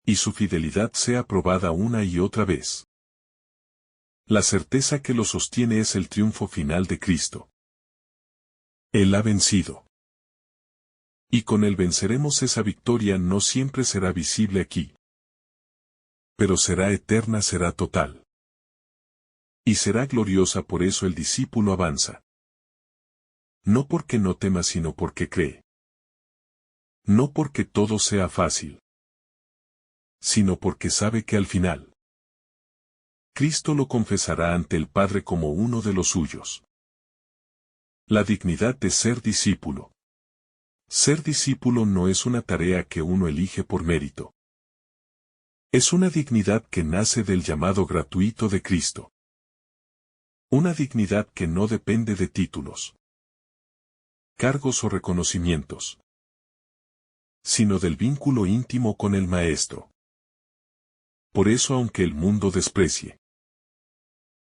y su fidelidad sea probada una y otra vez, la certeza que lo sostiene es el triunfo final de Cristo. Él ha vencido. Y con Él venceremos. Esa victoria no siempre será visible aquí, pero será eterna, será total. Y será gloriosa. Por eso el discípulo avanza. No porque no tema, sino porque cree. No porque todo sea fácil, sino porque sabe que al final, Cristo lo confesará ante el Padre como uno de los suyos. La dignidad de ser discípulo. Ser discípulo no es una tarea que uno elige por mérito. Es una dignidad que nace del llamado gratuito de Cristo. Una dignidad que no depende de títulos, cargos o reconocimientos, sino del vínculo íntimo con el Maestro. Por eso aunque el mundo desprecie,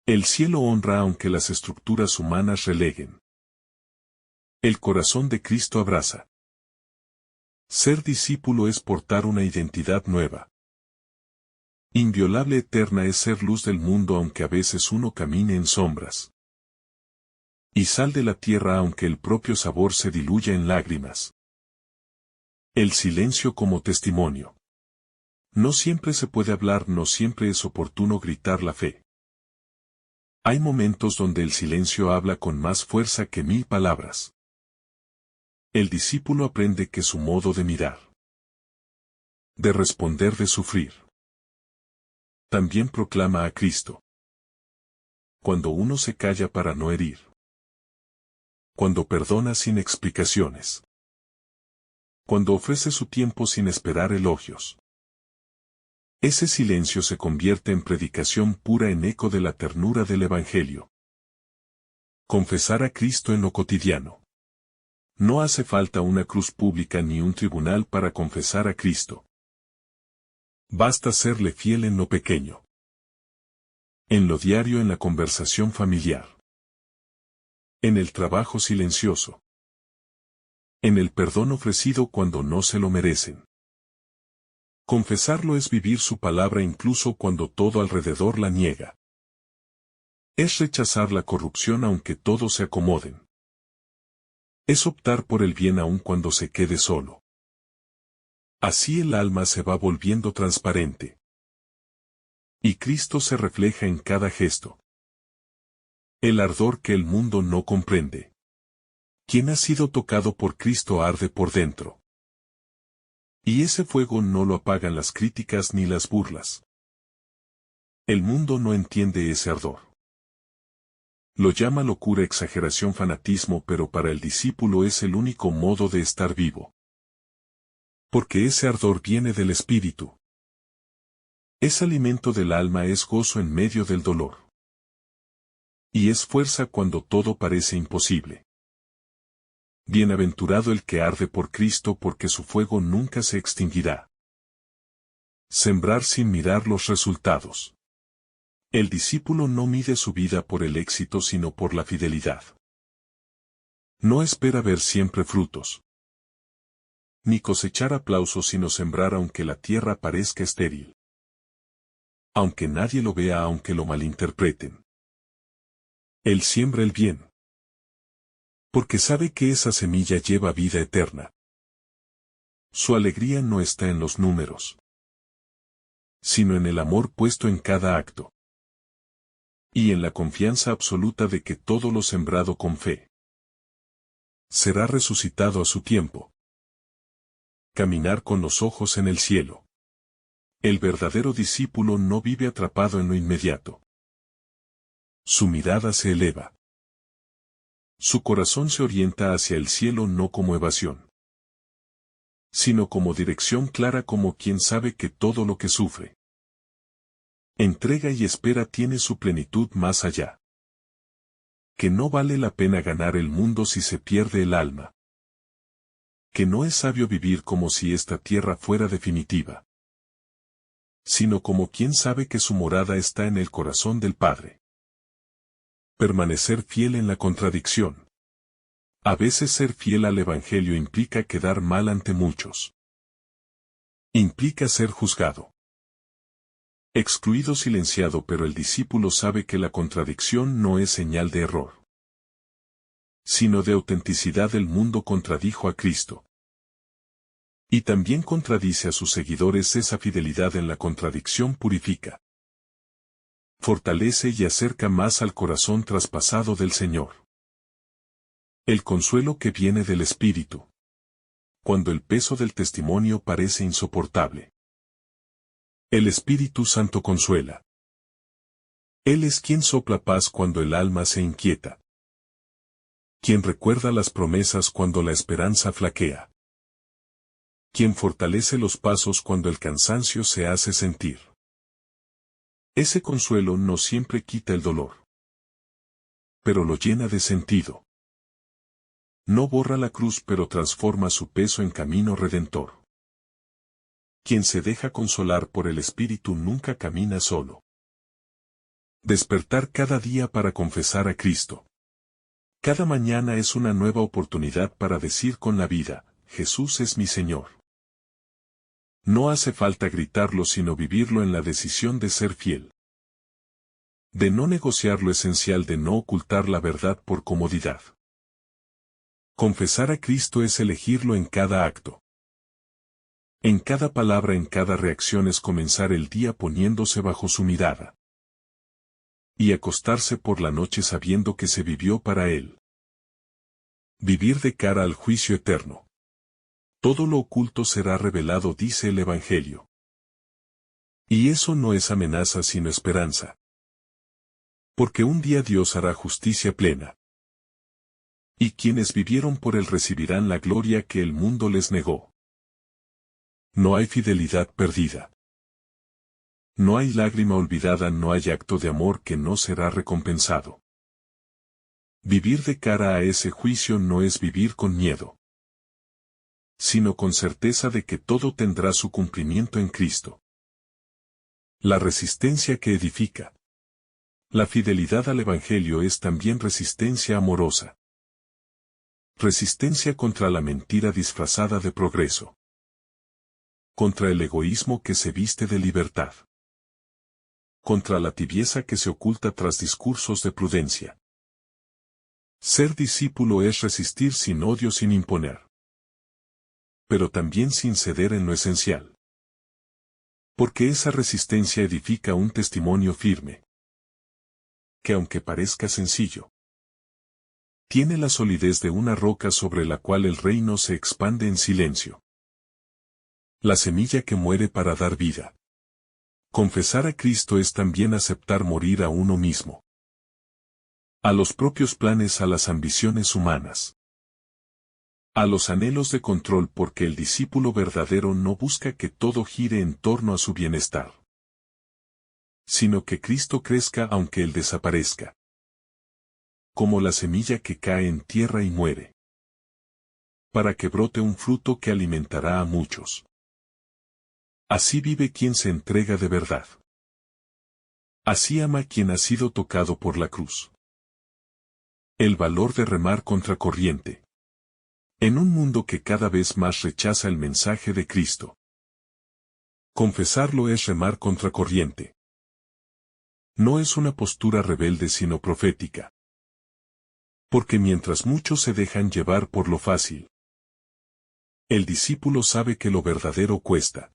el cielo honra aunque las estructuras humanas releguen. El corazón de Cristo abraza. Ser discípulo es portar una identidad nueva. Inviolable eterna es ser luz del mundo aunque a veces uno camine en sombras. Y sal de la tierra aunque el propio sabor se diluya en lágrimas. El silencio como testimonio. No siempre se puede hablar, no siempre es oportuno gritar la fe. Hay momentos donde el silencio habla con más fuerza que 1000 palabras. El discípulo aprende que su modo de mirar, de responder, de sufrir, también proclama a Cristo. Cuando uno se calla para no herir. Cuando perdona sin explicaciones. Cuando ofrece su tiempo sin esperar elogios. Ese silencio se convierte en predicación pura, en eco de la ternura del Evangelio. Confesar a Cristo en lo cotidiano. No hace falta una cruz pública ni un tribunal para confesar a Cristo. Basta serle fiel en lo pequeño. En lo diario, en la conversación familiar. En el trabajo silencioso. En el perdón ofrecido cuando no se lo merecen. Confesarlo es vivir su palabra incluso cuando todo alrededor la niega. Es rechazar la corrupción aunque todos se acomoden. Es optar por el bien aun cuando se quede solo. Así el alma se va volviendo transparente. Y Cristo se refleja en cada gesto. El ardor que el mundo no comprende. Quien ha sido tocado por Cristo arde por dentro. Y ese fuego no lo apagan las críticas ni las burlas. El mundo no entiende ese ardor. Lo llama locura, exageración, fanatismo, pero para el discípulo es el único modo de estar vivo. Porque ese ardor viene del Espíritu. Es alimento del alma, es gozo en medio del dolor. Y es fuerza cuando todo parece imposible. Bienaventurado el que arde por Cristo, porque su fuego nunca se extinguirá. Sembrar sin mirar los resultados. El discípulo no mide su vida por el éxito sino por la fidelidad. No espera ver siempre frutos. Ni cosechar aplausos sino sembrar aunque la tierra parezca estéril. Aunque nadie lo vea, aunque lo malinterpreten. Él siembra el bien. Porque sabe que esa semilla lleva vida eterna. Su alegría no está en los números, sino en el amor puesto en cada acto. Y en la confianza absoluta de que todo lo sembrado con fe será resucitado a su tiempo. Caminar con los ojos en el cielo. El verdadero discípulo no vive atrapado en lo inmediato. Su mirada se eleva. Su corazón se orienta hacia el cielo no como evasión, sino como dirección clara, como quien sabe que todo lo que sufre, entrega y espera tiene su plenitud más allá. Que no vale la pena ganar el mundo si se pierde el alma. Que no es sabio vivir como si esta tierra fuera definitiva, sino como quien sabe que su morada está en el corazón del Padre. Permanecer fiel en la contradicción. A veces ser fiel al Evangelio implica quedar mal ante muchos. Implica ser juzgado. Excluido, silenciado, pero el discípulo sabe que la contradicción no es señal de error, sino de autenticidad. El mundo contradijo a Cristo. Y también contradice a sus seguidores. Esa fidelidad en la contradicción purifica, fortalece y acerca más al corazón traspasado del Señor. El consuelo que viene del Espíritu. Cuando el peso del testimonio parece insoportable. El Espíritu Santo consuela. Él es quien sopla paz cuando el alma se inquieta. Quien recuerda las promesas cuando la esperanza flaquea. Quien fortalece los pasos cuando el cansancio se hace sentir. Ese consuelo no siempre quita el dolor, pero lo llena de sentido. No borra la cruz, pero transforma su peso en camino redentor. Quien se deja consolar por el Espíritu nunca camina solo. Despertar cada día para confesar a Cristo. Cada mañana es una nueva oportunidad para decir con la vida, Jesús es mi Señor. No hace falta gritarlo sino vivirlo en la decisión de ser fiel. De no negociar lo esencial, de no ocultar la verdad por comodidad. Confesar a Cristo es elegirlo en cada acto. En cada palabra, en cada reacción es comenzar el día poniéndose bajo su mirada. Y acostarse por la noche sabiendo que se vivió para Él. Vivir de cara al juicio eterno. Todo lo oculto será revelado, dice el Evangelio. Y eso no es amenaza sino esperanza. Porque un día Dios hará justicia plena. Y quienes vivieron por Él recibirán la gloria que el mundo les negó. No hay fidelidad perdida. No hay lágrima olvidada, no hay acto de amor que no será recompensado. Vivir de cara a ese juicio no es vivir con miedo, sino con certeza de que todo tendrá su cumplimiento en Cristo. La resistencia que edifica. La fidelidad al Evangelio es también resistencia amorosa. Resistencia contra la mentira disfrazada de progreso. Contra el egoísmo que se viste de libertad. Contra la tibieza que se oculta tras discursos de prudencia. Ser discípulo es resistir sin odio, sin imponer. Pero también sin ceder en lo esencial. Porque esa resistencia edifica un testimonio firme. Que aunque parezca sencillo, tiene la solidez de una roca sobre la cual el reino se expande en silencio. La semilla que muere para dar vida. Confesar a Cristo es también aceptar morir a uno mismo. A los propios planes, a las ambiciones humanas. A los anhelos de control, porque el discípulo verdadero no busca que todo gire en torno a su bienestar, sino que Cristo crezca aunque Él desaparezca. Como la semilla que cae en tierra y muere, para que brote un fruto que alimentará a muchos. Así vive quien se entrega de verdad. Así ama quien ha sido tocado por la cruz. El valor de remar contracorriente. En un mundo que cada vez más rechaza el mensaje de Cristo. Confesarlo es remar contracorriente. No es una postura rebelde sino profética. Porque mientras muchos se dejan llevar por lo fácil, el discípulo sabe que lo verdadero cuesta.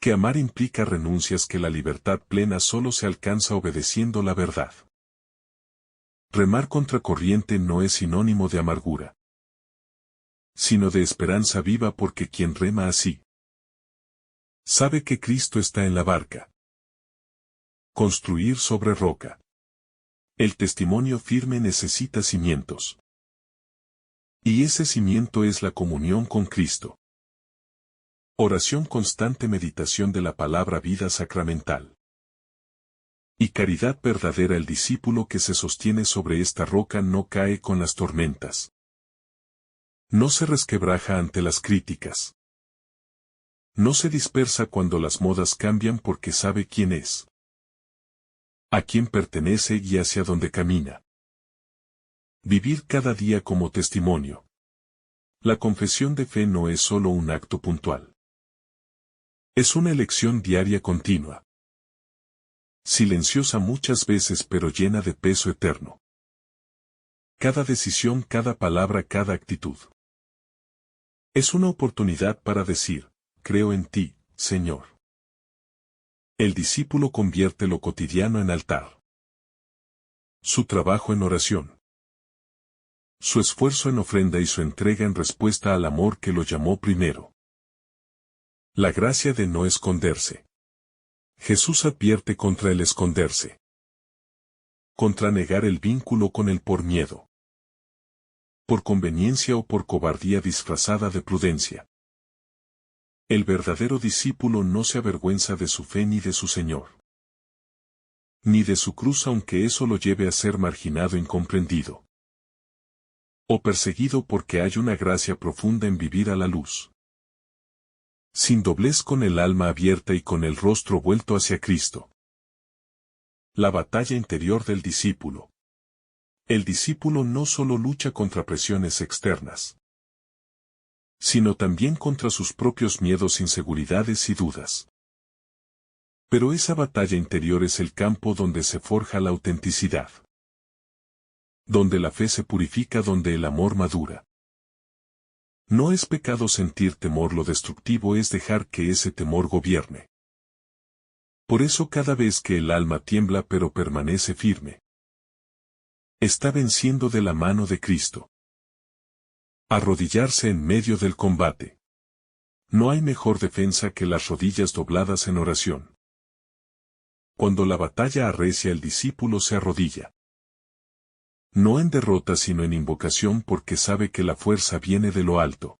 Que amar implica renuncias, que la libertad plena solo se alcanza obedeciendo la verdad. Remar contracorriente no es sinónimo de amargura, sino de esperanza viva, porque quien rema así sabe que Cristo está en la barca. Construir sobre roca. El testimonio firme necesita cimientos. Y ese cimiento es la comunión con Cristo. Oración constante, meditación de la palabra, vida sacramental. Y caridad verdadera. El discípulo que se sostiene sobre esta roca no cae con las tormentas. No se resquebraja ante las críticas. No se dispersa cuando las modas cambian, porque sabe quién es, a quién pertenece y hacia dónde camina. Vivir cada día como testimonio. La confesión de fe no es solo un acto puntual. Es una elección diaria continua. Silenciosa muchas veces, pero llena de peso eterno. Cada decisión, cada palabra, cada actitud. Es una oportunidad para decir, creo en ti, Señor. El discípulo convierte lo cotidiano en altar. Su trabajo en oración. Su esfuerzo en ofrenda y su entrega en respuesta al amor que lo llamó primero. La gracia de no esconderse. Jesús advierte contra el esconderse. Contra negar el vínculo con Él por miedo. Por conveniencia o por cobardía disfrazada de prudencia. El verdadero discípulo no se avergüenza de su fe ni de su Señor. Ni de su cruz, aunque eso lo lleve a ser marginado, incomprendido. O perseguido, porque hay una gracia profunda en vivir a la luz. Sin doblez, con el alma abierta y con el rostro vuelto hacia Cristo. La batalla interior del discípulo. El discípulo no solo lucha contra presiones externas, sino también contra sus propios miedos, inseguridades y dudas. Pero esa batalla interior es el campo donde se forja la autenticidad, donde la fe se purifica, donde el amor madura. No es pecado sentir temor, lo destructivo es dejar que ese temor gobierne. Por eso cada vez que el alma tiembla pero permanece firme, está venciendo de la mano de Cristo. Arrodillarse en medio del combate. No hay mejor defensa que las rodillas dobladas en oración. Cuando la batalla arrecia, el discípulo se arrodilla. No en derrota sino en invocación, porque sabe que la fuerza viene de lo alto.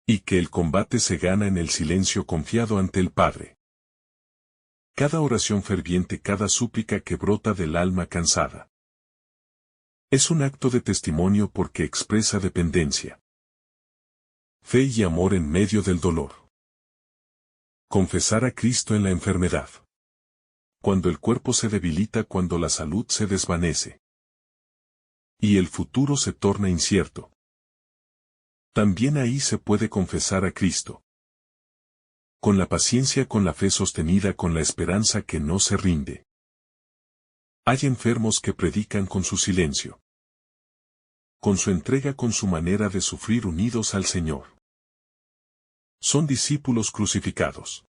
Y que el combate se gana en el silencio confiado ante el Padre. Cada oración ferviente, cada súplica que brota del alma cansada, es un acto de testimonio porque expresa dependencia, fe y amor en medio del dolor. Confesar a Cristo en la enfermedad. Cuando el cuerpo se debilita, cuando la salud se desvanece y el futuro se torna incierto, también ahí se puede confesar a Cristo. Con la paciencia, con la fe sostenida, con la esperanza que no se rinde. Hay enfermos que predican con su silencio, con su entrega, con su manera de sufrir, unidos al Señor. Son discípulos crucificados,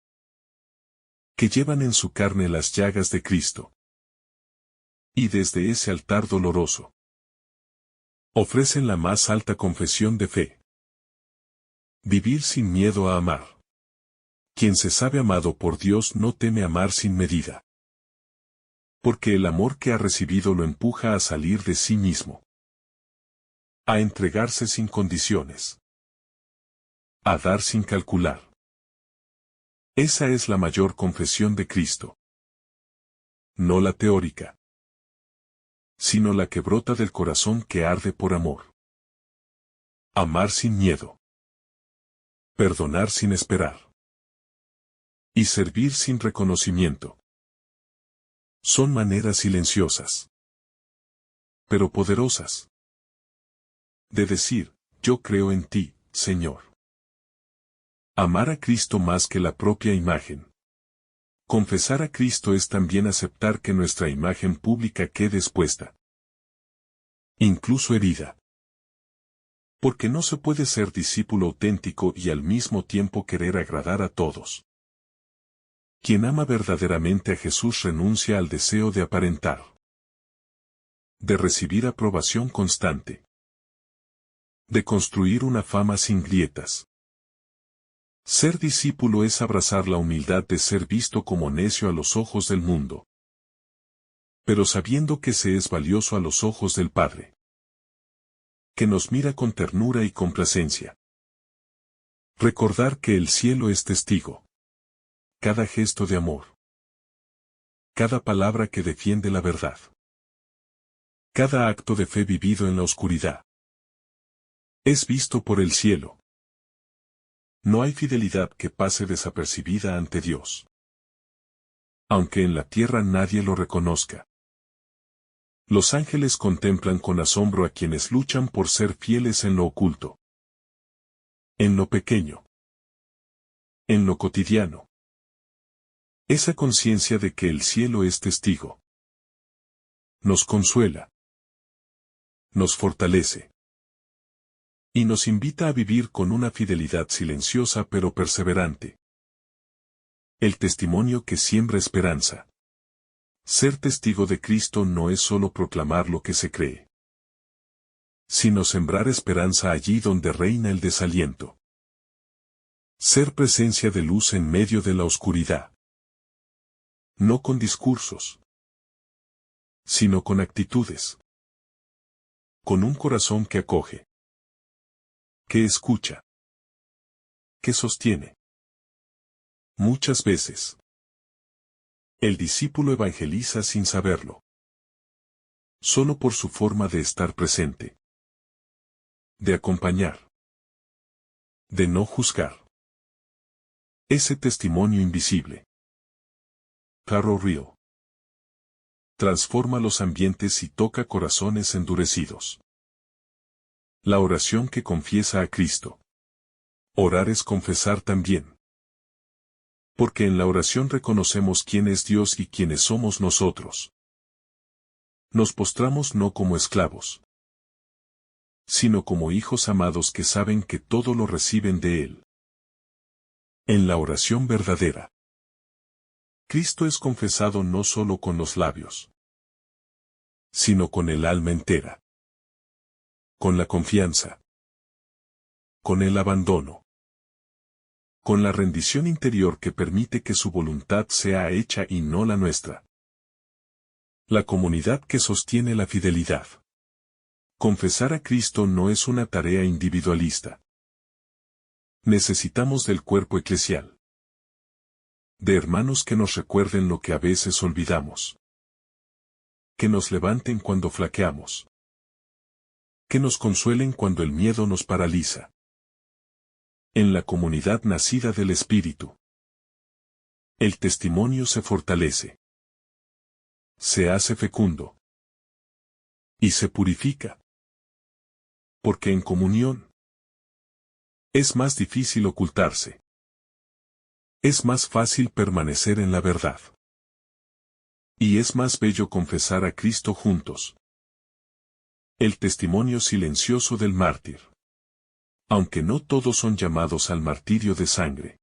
que llevan en su carne las llagas de Cristo. Y desde ese altar doloroso, ofrecen la más alta confesión de fe. Vivir sin miedo a amar. Quien se sabe amado por Dios no teme amar sin medida. Porque el amor que ha recibido lo empuja a salir de sí mismo, a entregarse sin condiciones, a dar sin calcular. Esa es la mayor confesión de Cristo. No la teórica, sino la que brota del corazón que arde por amor. Amar sin miedo. Perdonar sin esperar. Y servir sin reconocimiento. Son maneras silenciosas, pero poderosas, de decir: yo creo en ti, Señor. Amar a Cristo más que la propia imagen. Confesar a Cristo es también aceptar que nuestra imagen pública quede expuesta, incluso herida. Porque no se puede ser discípulo auténtico y al mismo tiempo querer agradar a todos. Quien ama verdaderamente a Jesús renuncia al deseo de aparentar, de recibir aprobación constante, de construir una fama sin grietas. Ser discípulo es abrazar la humildad de ser visto como necio a los ojos del mundo, pero sabiendo que se es valioso a los ojos del Padre, que nos mira con ternura y complacencia. Recordar que el cielo es testigo. Cada gesto de amor, cada palabra que defiende la verdad, cada acto de fe vivido en la oscuridad, es visto por el cielo. No hay fidelidad que pase desapercibida ante Dios, aunque en la tierra nadie lo reconozca. Los ángeles contemplan con asombro a quienes luchan por ser fieles en lo oculto, en lo pequeño, en lo cotidiano. Esa conciencia de que el cielo es testigo nos consuela, nos fortalece y nos invita a vivir con una fidelidad silenciosa pero perseverante. El testimonio que siembra esperanza. Ser testigo de Cristo no es solo proclamar lo que se cree, sino sembrar esperanza allí donde reina el desaliento. Ser presencia de luz en medio de la oscuridad. No con discursos, sino con actitudes. Con un corazón que acoge, que escucha, que sostiene. Muchas veces, el discípulo evangeliza sin saberlo, solo por su forma de estar presente, de acompañar, de no juzgar. Ese testimonio invisible. Claro Río. Transforma los ambientes y toca corazones endurecidos. La oración que confiesa a Cristo. Orar es confesar también. Porque en la oración reconocemos quién es Dios y quiénes somos nosotros. Nos postramos no como esclavos, sino como hijos amados que saben que todo lo reciben de Él. En la oración verdadera, Cristo es confesado no solo con los labios, sino con el alma entera, con la confianza, con el abandono, con la rendición interior que permite que su voluntad sea hecha y no la nuestra. La comunidad que sostiene la fidelidad. Confesar a Cristo no es una tarea individualista. Necesitamos del cuerpo eclesial. De hermanos que nos recuerden lo que a veces olvidamos. Que nos levanten cuando flaqueamos. Que nos consuelen cuando el miedo nos paraliza. En la comunidad nacida del Espíritu, el testimonio se fortalece. Se hace fecundo. Y se purifica. Porque en comunión es más difícil ocultarse. Es más fácil permanecer en la verdad. Y es más bello confesar a Cristo juntos. El testimonio silencioso del mártir. Aunque no todos son llamados al martirio de sangre.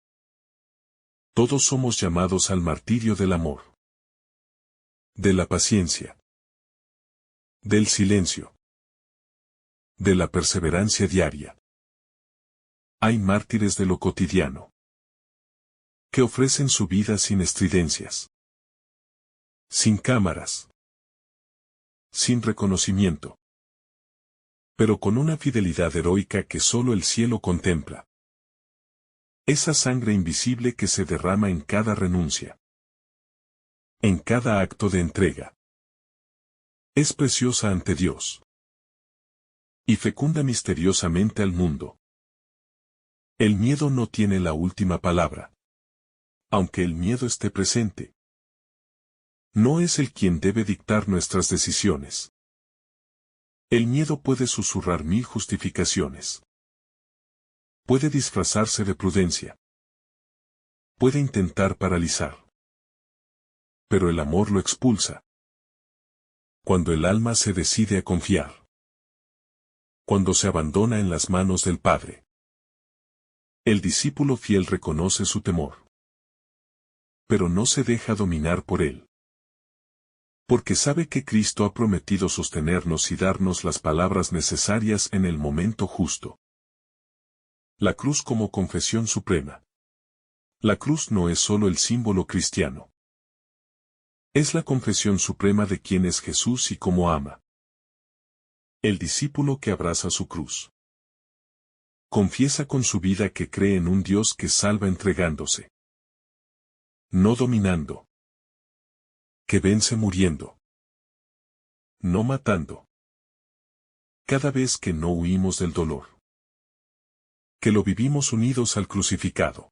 Todos somos llamados al martirio del amor. De la paciencia. Del silencio. De la perseverancia diaria. Hay mártires de lo cotidiano. Que ofrecen su vida sin estridencias. Sin cámaras. Sin reconocimiento. Pero con una fidelidad heroica que solo el cielo contempla. Esa sangre invisible que se derrama en cada renuncia. En cada acto de entrega. Es preciosa ante Dios. Y fecunda misteriosamente al mundo. El miedo no tiene la última palabra. Aunque el miedo esté presente. No es el quien debe dictar nuestras decisiones. El miedo puede susurrar mil justificaciones. Puede disfrazarse de prudencia. Puede intentar paralizar. Pero el amor lo expulsa. Cuando el alma se decide a confiar. Cuando se abandona en las manos del Padre. El discípulo fiel reconoce su temor. Pero no se deja dominar por él. Porque sabe que Cristo ha prometido sostenernos y darnos las palabras necesarias en el momento justo. La cruz como confesión suprema. La cruz no es solo el símbolo cristiano. Es la confesión suprema de quién es Jesús y cómo ama. El discípulo que abraza su cruz. Confiesa con su vida que cree en un Dios que salva entregándose. No dominando. Que vence muriendo. No matando. Cada vez que no huimos del dolor. Que lo vivimos unidos al crucificado.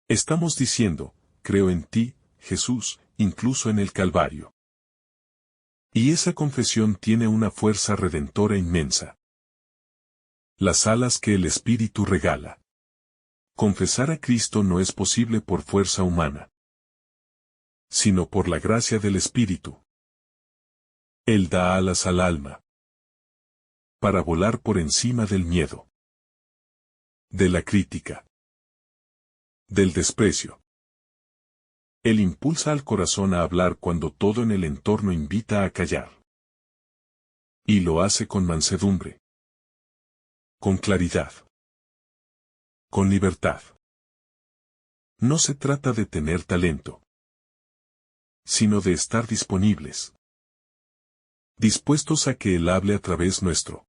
Estamos diciendo, creo en ti, Jesús, incluso en el Calvario. Y esa confesión tiene una fuerza redentora inmensa. Las alas que el Espíritu regala. Confesar a Cristo no es posible por fuerza humana, sino por la gracia del Espíritu. Él da alas al alma, para volar por encima del miedo, de la crítica, del desprecio. Él impulsa al corazón a hablar cuando todo en el entorno invita a callar. Y lo hace con mansedumbre, con claridad, con libertad. No se trata de tener talento, sino de estar disponibles. Dispuestos a que Él hable a través nuestro.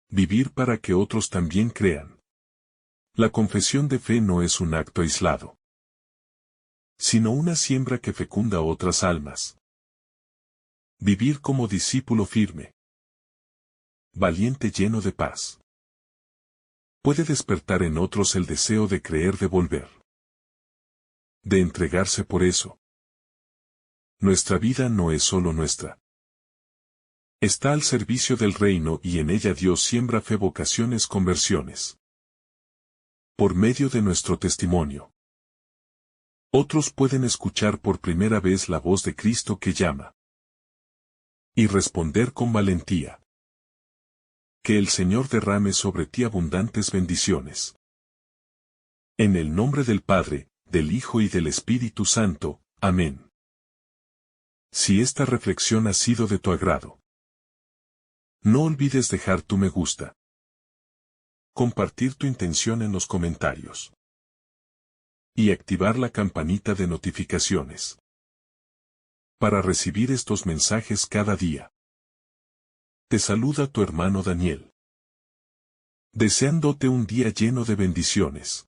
Vivir para que otros también crean. La confesión de fe no es un acto aislado, sino una siembra que fecunda otras almas. Vivir como discípulo firme. Valiente lleno de paz. puede despertar en otros el deseo de creer de volver. De entregarse por eso. Nuestra vida no es solo nuestra. Está al servicio del reino y en ella Dios siembra fe, vocaciones, conversiones. Por medio de nuestro testimonio. Otros pueden escuchar por primera vez la voz de Cristo que llama. Y responder con valentía. Que el Señor derrame sobre ti abundantes bendiciones. En el nombre del Padre, del Hijo y del Espíritu Santo. Amén. Si esta reflexión ha sido de tu agrado, no olvides dejar tu me gusta. Compartir tu intención en los comentarios. Y activar la campanita de notificaciones. Para recibir estos mensajes cada día. Te saluda tu hermano Daniel. Deseándote un día lleno de bendiciones.